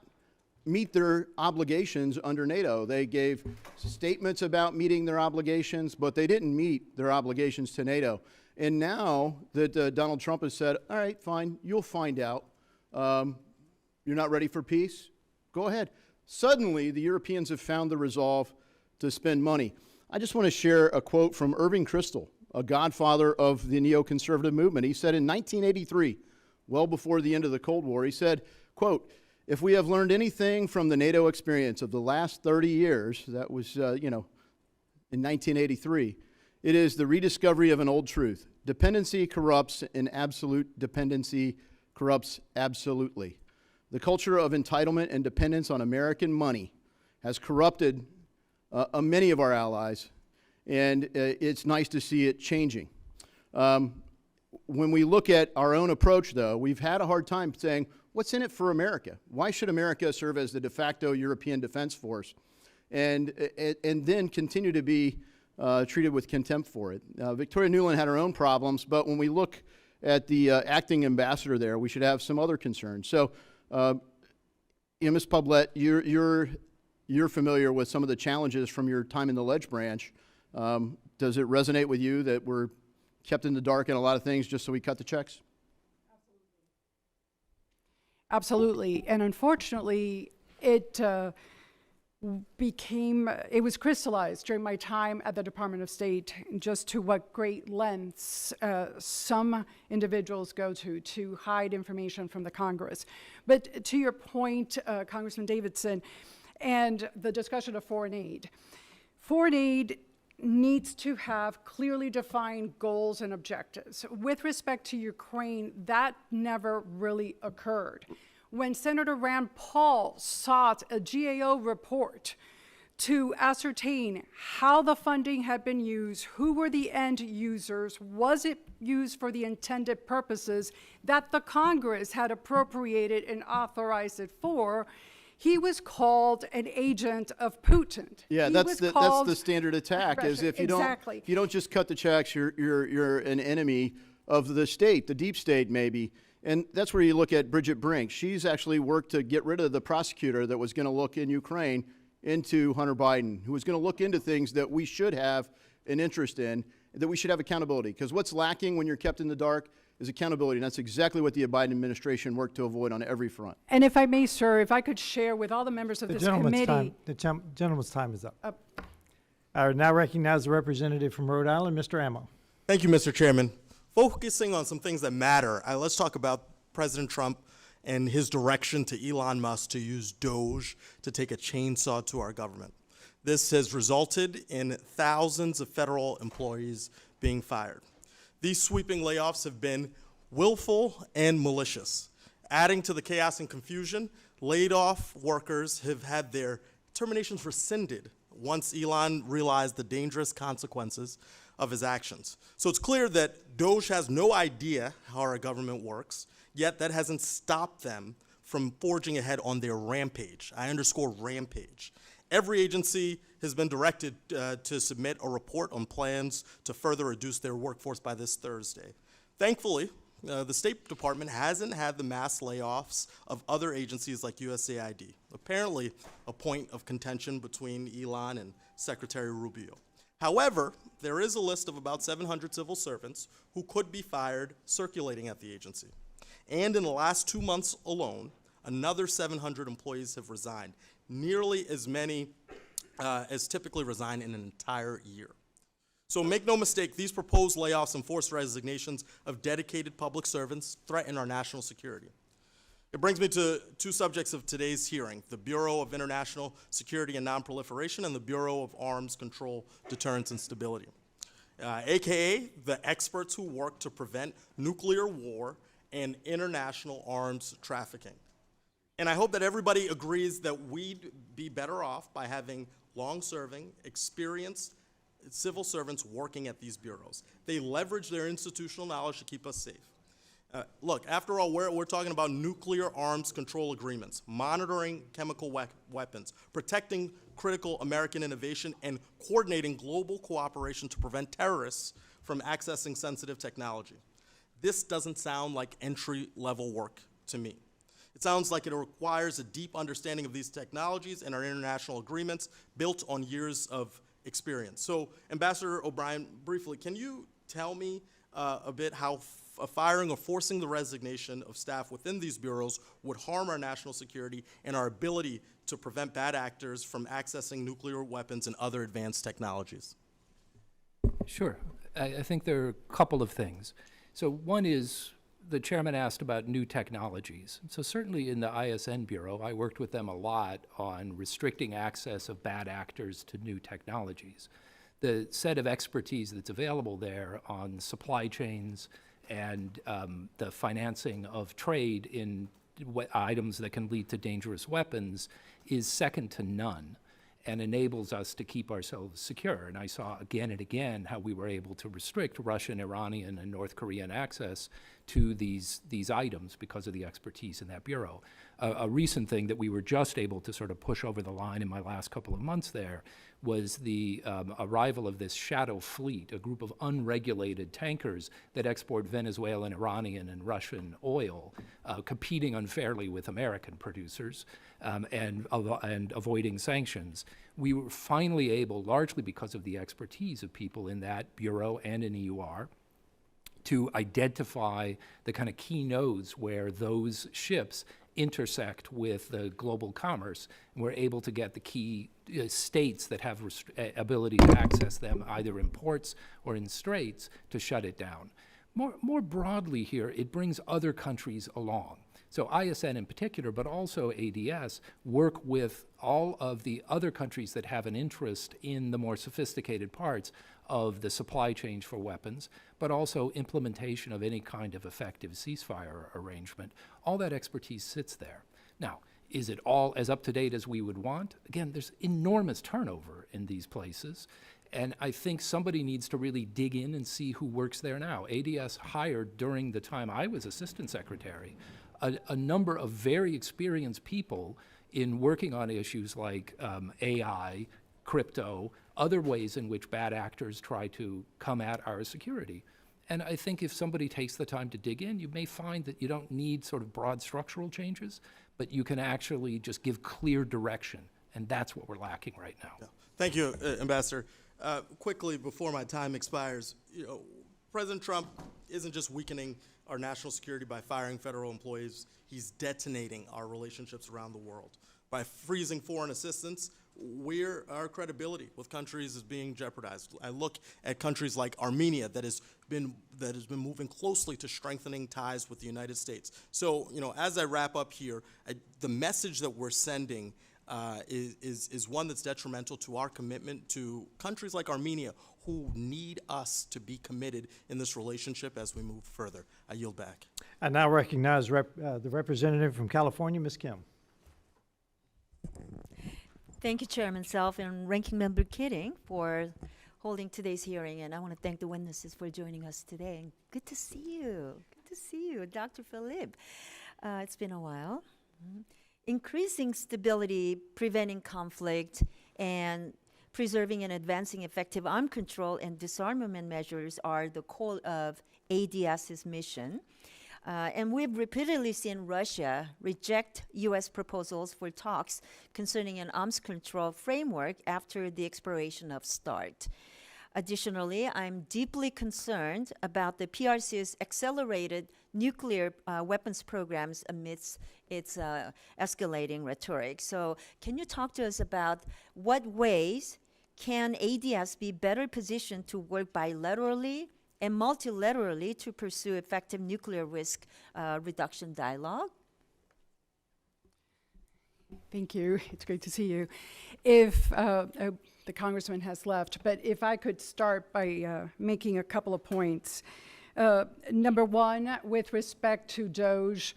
Speaker 6: meet their obligations under NATO. They gave statements about meeting their obligations, but they didn't meet their obligations to NATO. And now that Donald Trump has said, all right, fine, you'll find out. You're not ready for peace? Go ahead. Suddenly, the Europeans have found the resolve to spend money. I just want to share a quote from Irving Kristol, a godfather of the neoconservative movement. He said in 1983, well before the end of the Cold War, he said, quote, "If we have learned anything from the NATO experience of the last 30 years," that was, in 1983, "it is the rediscovery of an old truth. Dependency corrupts, and absolute dependency corrupts absolutely. The culture of entitlement and dependence on American money has corrupted many of our allies, and it's nice to see it changing." When we look at our own approach, though, we've had a hard time saying, what's in it for America? Why should America serve as the de facto European defense force and then continue to be treated with contempt for it? Victoria Nuland had her own problems, but when we look at the acting ambassador there, we should have some other concerns. So, Ms. Poblete, you're familiar with some of the challenges from your time in the Ledge Branch. Does it resonate with you that we're kept in the dark in a lot of things just so we cut the checks?
Speaker 2: Absolutely. And unfortunately, it was crystallized during my time at the Department of State just to what great lengths some individuals go to hide information from the Congress. But to your point, Congressman Davidson, and the discussion of foreign aid needs to have clearly defined goals and objectives. With respect to Ukraine, that never really occurred. When Senator Rand Paul sought a GAO report to ascertain how the funding had been used, who were the end users, was it used for the intended purposes that the Congress had appropriated and authorized it for, he was called an agent of Putin.
Speaker 6: Yeah, that's the standard attack. Is if you don't just cut the checks, you're an enemy of the state, the deep state maybe. And that's where you look at Bridget Brink. She's actually worked to get rid of the prosecutor that was going to look in Ukraine into Hunter Biden, who was going to look into things that we should have an interest in, that we should have accountability. Because what's lacking when you're kept in the dark is accountability. And that's exactly what the Biden administration worked to avoid on every front.
Speaker 2: And if I may, sir, if I could share with all the members of this committee.
Speaker 1: The gentleman's time is up. I would now recognize the representative from Rhode Island, Mr. Ammo.
Speaker 7: Thank you, Mr. Chairman. Focusing on some things that matter, let's talk about President Trump and his direction to Elon Musk to use Doge to take a chainsaw to our government. This has resulted in thousands of federal employees being fired. These sweeping layoffs have been willful and malicious. Adding to the chaos and confusion, laid off workers have had their terminations rescinded once Elon realized the dangerous consequences of his actions. So it's clear that Doge has no idea how our government works, yet that hasn't stopped them from forging ahead on their rampage. I underscore rampage. Every agency has been directed to submit a report on plans to further reduce their workforce by this Thursday. Thankfully, the State Department hasn't had the mass layoffs of other agencies like USAID, apparently a point of contention between Elon and Secretary Rubio. However, there is a list of about 700 civil servants who could be fired circulating at the agency. And in the last 2 months alone, another 700 employees have resigned, nearly as many as typically resign in an entire year. So make no mistake, these proposed layoffs and forced resignations of dedicated public servants threaten our national security. It brings me to two subjects of today's hearing, the Bureau of International Security and Nonproliferation and the Bureau of Arms Control, Deterrence, and Stability, AKA the experts who work to prevent nuclear war and international arms trafficking. And I hope that everybody agrees that we'd be better off by having long-serving, experienced civil servants working at these bureaus. They leverage their institutional knowledge to keep us safe. Look, after all, we're talking about nuclear arms control agreements, monitoring chemical weapons, protecting critical American innovation, and coordinating global cooperation to prevent terrorists from accessing sensitive technology. This doesn't sound like entry-level work to me. It sounds like it requires a deep understanding of these technologies and our international agreements built on years of experience. So, Ambassador O'Brien, briefly, can you tell me a bit how firing or forcing the resignation of staff within these bureaus would harm our national security and our ability to prevent bad actors from accessing nuclear weapons and other advanced technologies?
Speaker 5: Sure. I think there are a couple of things. So one is, the chairman asked about new technologies. So certainly in the ISN Bureau, I worked with them a lot on restricting access of bad actors to new technologies. The set of expertise that's available there on supply chains and the financing of trade in items that can lead to dangerous weapons is second to none and enables us to keep ourselves secure. And I saw again and again how we were able to restrict Russian, Iranian, and North Korean access to these items because of the expertise in that bureau. A recent thing that we were just able to sort of push over the line in my last couple of months there was the arrival of this shadow fleet, a group of unregulated tankers that export Venezuelan, Iranian, and Russian oil, competing unfairly with American producers and avoiding sanctions. We were finally able, largely because of the expertise of people in that bureau and in EUR, to identify the kind of key nodes where those ships intersect with the global commerce, and we're able to get the key states that have ability to access them, either in ports or in straits, to shut it down. More broadly here, it brings other countries along. So ISN in particular, but also ADS, work with all of the other countries that have an interest in the more sophisticated parts of the supply chain for weapons, but also implementation of any kind of effective ceasefire arrangement. All that expertise sits there. Now, is it all as up to date as we would want? Again, there's enormous turnover in these places. And I think somebody needs to really dig in and see who works there now. ADS hired, during the time I was assistant secretary, a number of very experienced people in working on issues like AI, crypto, other ways in which bad actors try to come at our security. And I think if somebody takes the time to dig in, you may find that you don't need sort of broad structural changes, but you can actually just give clear direction. And that's what we're lacking right now.
Speaker 7: Yeah. Thank you, Ambassador. Quickly, before my time expires, President Trump isn't just weakening our national security by firing federal employees, he's detonating our relationships around the world. By freezing foreign assistance, our credibility with countries is being jeopardized. I look at countries like Armenia that has been moving closely to strengthening ties with the United States. So, as I wrap up here, the message that we're sending is one that's detrimental to our commitment to countries like Armenia, who need us to be committed in this relationship as we move further. I yield back.
Speaker 1: I now recognize the representative from California, Ms. Kim.
Speaker 8: Thank you, Chairman Self and Ranking Member Keating, for holding today's hearing. And I want to thank the witnesses for joining us today. And good to see you. Good to see you, Dr. Philippe. It's been a while. Increasing stability, preventing conflict, and preserving and advancing effective arms control and disarmament measures are the core of ADS's mission. And we've repeatedly seen Russia reject U.S. proposals for talks concerning an arms control framework after the expiration of START. Additionally, I'm deeply concerned about the PRC's accelerated nuclear weapons programs amidst its escalating rhetoric. So can you talk to us about what ways can ADS be better positioned to work bilaterally and multilaterally to pursue effective nuclear risk reduction dialogue?
Speaker 2: Thank you. It's great to see you. If the congressman has left, but if I could start by making a couple of points. Number one, with respect to DOJ,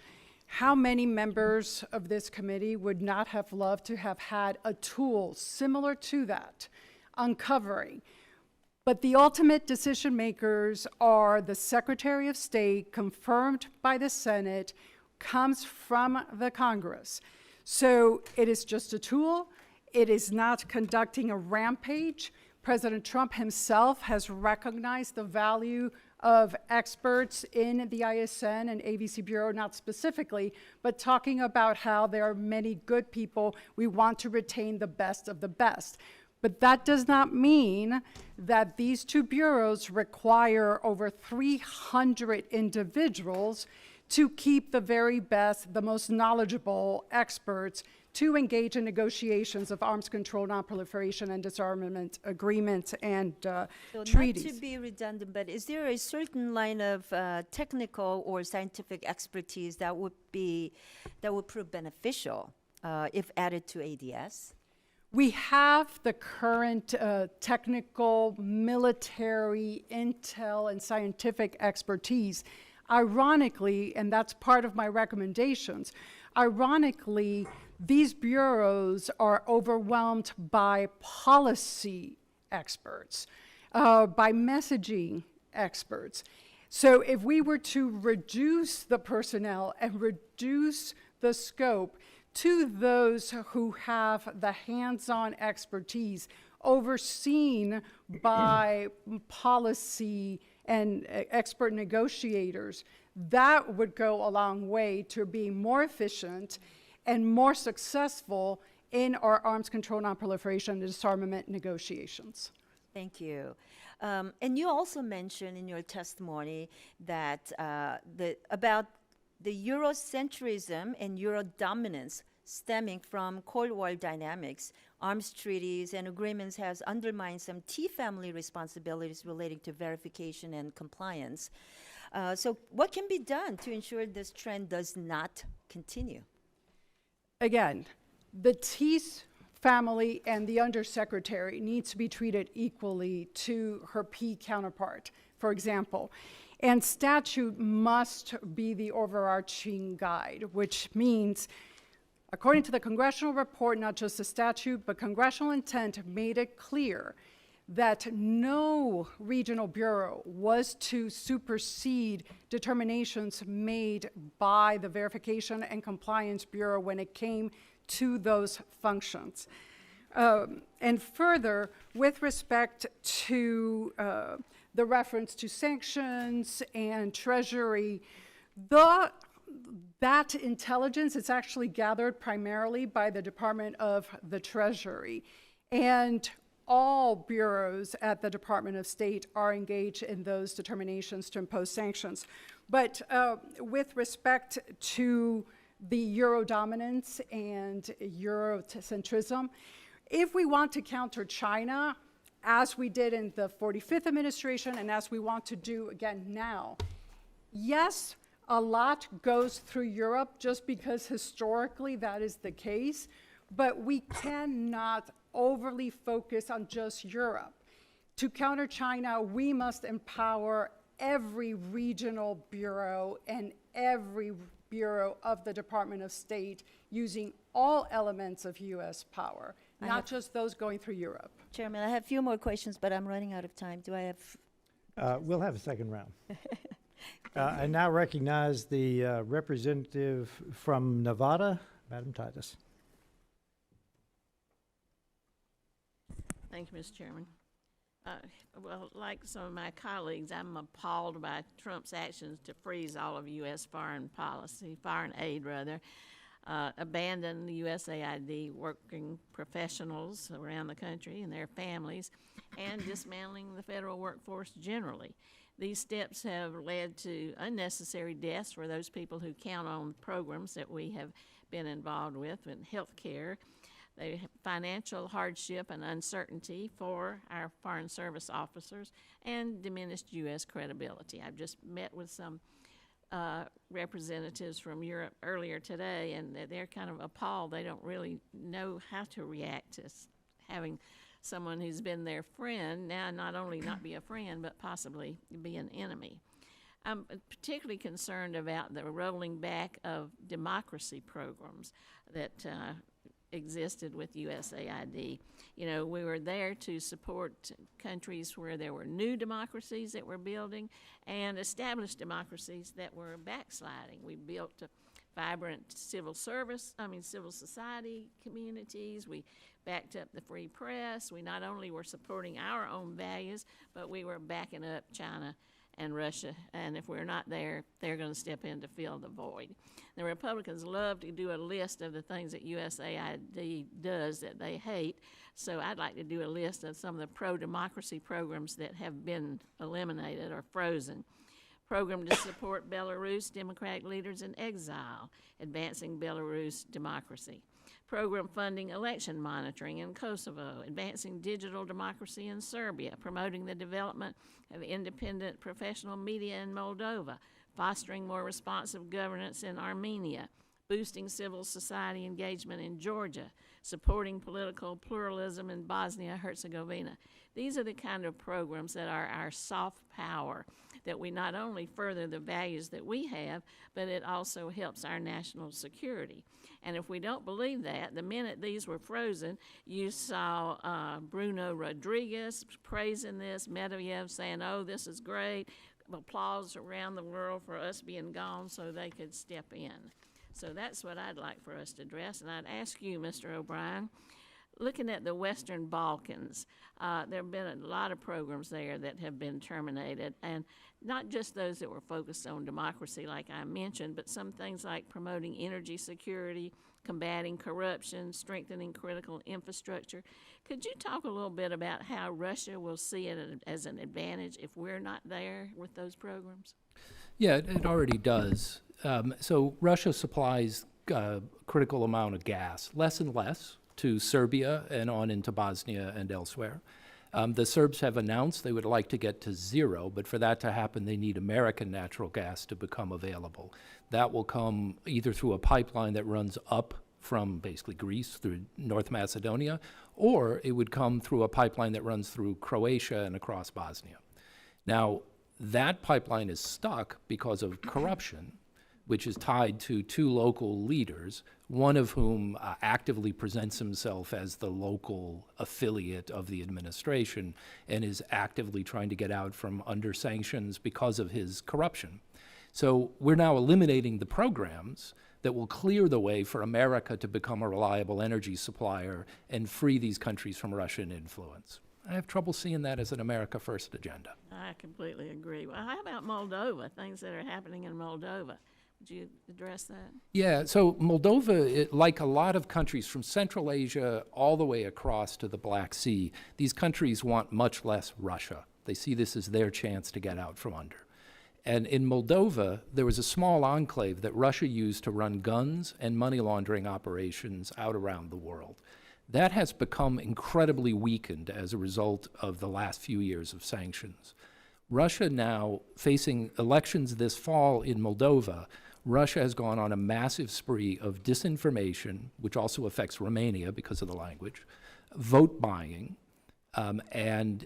Speaker 2: how many members of this committee would not have loved to have had a tool similar to that, uncovering? But the ultimate decision makers are the Secretary of State, confirmed by the Senate, comes from the Congress. So it is just a tool. It is not conducting a rampage. President Trump himself has recognized the value of experts in the ISN and AVC Bureau, not specifically, but talking about how there are many good people. We want to retain the best of the best. But that does not mean that these two bureaus require over 300 individuals to keep the very best, the most knowledgeable experts to engage in negotiations of arms control, nonproliferation, and disarmament agreements and treaties.
Speaker 8: Not to be redundant, but is there a certain line of technical or scientific expertise that would prove beneficial if added to ADS?
Speaker 2: We have the current technical, military, intel, and scientific expertise. Ironically, and that's part of my recommendations, ironically, these bureaus are overwhelmed by policy experts, by messaging experts. So if we were to reduce the personnel and reduce the scope to those who have the hands-on expertise overseen by policy and expert negotiators, that would go a long way to being more efficient and more successful in our arms control, nonproliferation, and disarmament negotiations.
Speaker 8: Thank you. And you also mentioned in your testimony that about the Eurocentrism and Euro-dominance stemming from Cold War dynamics, arms treaties and agreements has undermined some T-family responsibilities relating to verification and compliance. So what can be done to ensure this trend does not continue?
Speaker 2: Again, the Tease family and the undersecretary needs to be treated equally to her P counterpart, for example. And statute must be the overarching guide, which means, according to the congressional report, not just the statute, but congressional intent made it clear that no regional bureau was to supersede determinations made by the Verification and Compliance Bureau when it came to those functions. And further, with respect to the reference to sanctions and Treasury, that intelligence is actually gathered primarily by the Department of the Treasury. And all bureaus at the Department of State are engaged in those determinations to impose sanctions. But with respect to the Euro dominance and Eurocentrism, if we want to counter China, as we did in the 45th administration and as we want to do again now, yes, a lot goes through Europe just because historically that is the case, but we cannot overly focus on just Europe. To counter China, we must empower every regional bureau and every bureau of the Department of State using all elements of U.S. power, not just those going through Europe.
Speaker 8: Chairman, I have a few more questions, but I'm running out of time. Do I have?
Speaker 1: We'll have a second round. I now recognize the representative from Nevada, Madam Titus.
Speaker 9: Thank you, Mr. Chairman. Well, like some of my colleagues, I'm appalled by Trump's actions to freeze all of U.S. foreign aid, abandon the USAID working professionals around the country and their families, and dismantling the federal workforce generally. These steps have led to unnecessary deaths for those people who count on programs that we have been involved with in health care. They have financial hardship and uncertainty for our Foreign Service officers and diminished U.S. credibility. I've just met with some representatives from Europe earlier today, and they're kind of appalled. They don't really know how to react to having someone who's been their friend now not only not be a friend, but possibly be an enemy. I'm particularly concerned about the rolling back of democracy programs that existed with USAID. You know, we were there to support countries where there were new democracies that were building and established democracies that were backsliding. We built vibrant civil society communities. We backed up the free press. We not only were supporting our own values, but we were backing up China and Russia, and if we're not there, they're going to step in to fill the void. The Republicans love to do a list of the things that USAID does that they hate, so I'd like to do a list of some of the pro-democracy programs that have been eliminated or frozen. Program to support Belarus democratic leaders in exile, advancing Belarus democracy. Program funding election monitoring in Kosovo, advancing digital democracy in Serbia, promoting the development of independent professional media in Moldova, fostering more responsive governance in Armenia, boosting civil society engagement in Georgia, supporting political pluralism in Bosnia-Herzegovina. These are the kind of programs that are our soft power, that we not only further the values that we have, but it also helps our national security. And if we don't believe that, the minute these were frozen, you saw Bruno Rodriguez praising this, Medvedev saying, oh, this is great, applause around the world for us being gone so they could step in. So that's what I'd like for us to address. And I'd ask you, Mr. O'Brien, looking at the Western Balkans, there have been a lot of programs there that have been terminated, and not just those that were focused on democracy like I mentioned, but some things like promoting energy security, combating corruption, strengthening critical infrastructure. Could you talk a little bit about how Russia will see it as an advantage if we're not there with those programs?
Speaker 5: Yeah, it already does. So Russia supplies a critical amount of gas, less and less, to Serbia and on into Bosnia and elsewhere. The Serbs have announced they would like to get to 0, but for that to happen, they need American natural gas to become available. That will come either through a pipeline that runs up from basically Greece through North Macedonia, or it would come through a pipeline that runs through Croatia and across Bosnia. Now, that pipeline is stuck because of corruption, which is tied to 2 local leaders, one of whom actively presents himself as the local affiliate of the administration and is actively trying to get out from under sanctions because of his corruption. So we're now eliminating the programs that will clear the way for America to become a reliable energy supplier and free these countries from Russian influence. I have trouble seeing that as an America First agenda.
Speaker 9: I completely agree. Well, how about Moldova, things that are happening in Moldova? Would you address that?
Speaker 5: Yeah, so Moldova, like a lot of countries from Central Asia all the way across to the Black Sea, these countries want much less Russia. They see this as their chance to get out from under. And in Moldova, there was a small enclave that Russia used to run guns and money laundering operations out around the world. That has become incredibly weakened as a result of the last few years of sanctions. Russia now, facing elections this fall in Moldova, Russia has gone on a massive spree of disinformation, which also affects Romania because of the language, vote buying, and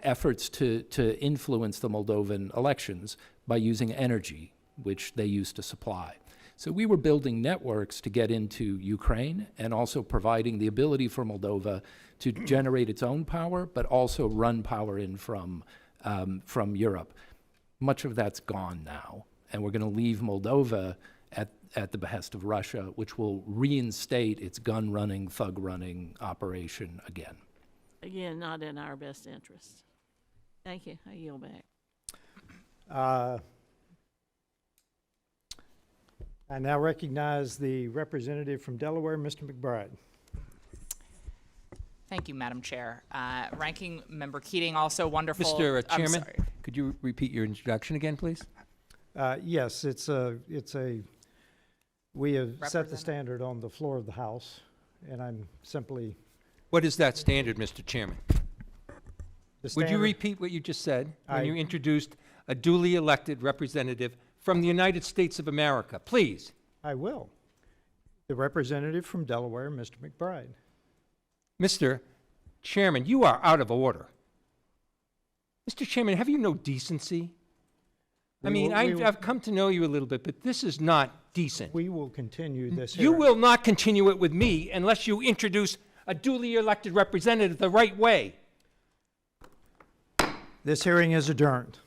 Speaker 5: efforts to influence the Moldovan elections by using energy, which they used to supply. So we were building networks to get into Ukraine and also providing the ability for Moldova to generate its own power, but also run power in from Europe. Much of that's gone now, and we're going to leave Moldova at the behest of Russia, which will reinstate its gun-running, thug-running operation again.
Speaker 9: Again, not in our best interest. Thank you. I yield back.
Speaker 1: I now recognize the representative from Delaware, Mr. McBride.
Speaker 10: Thank you, Madam Chair. Ranking Member Keating, also wonderful.
Speaker 3: Mr.
Speaker 10: I'm
Speaker 3: Chairman,
Speaker 10: sorry.
Speaker 3: could you repeat your introduction again, please?
Speaker 1: Yes, we have set the
Speaker 10: Representative.
Speaker 1: standard on the floor of the House, and I'm simply.
Speaker 3: What is that standard, Mr. Chairman?
Speaker 1: The
Speaker 3: Would you
Speaker 1: standard-
Speaker 3: repeat what you just said when
Speaker 1: I-
Speaker 3: you introduced a duly elected representative from the United States of America? Please.
Speaker 1: I will. The representative from Delaware, Mr. McBride.
Speaker 3: Mr. Chairman, you are out of order. Mr. Chairman, have you no decency? I
Speaker 1: We
Speaker 3: mean,
Speaker 1: will- we will-
Speaker 3: I've come to know you a little bit, but this is not decent.
Speaker 1: We will continue this
Speaker 3: You
Speaker 1: hearing.
Speaker 3: will not continue it with me unless you introduce a duly elected representative the right way.
Speaker 1: This hearing is adjourned.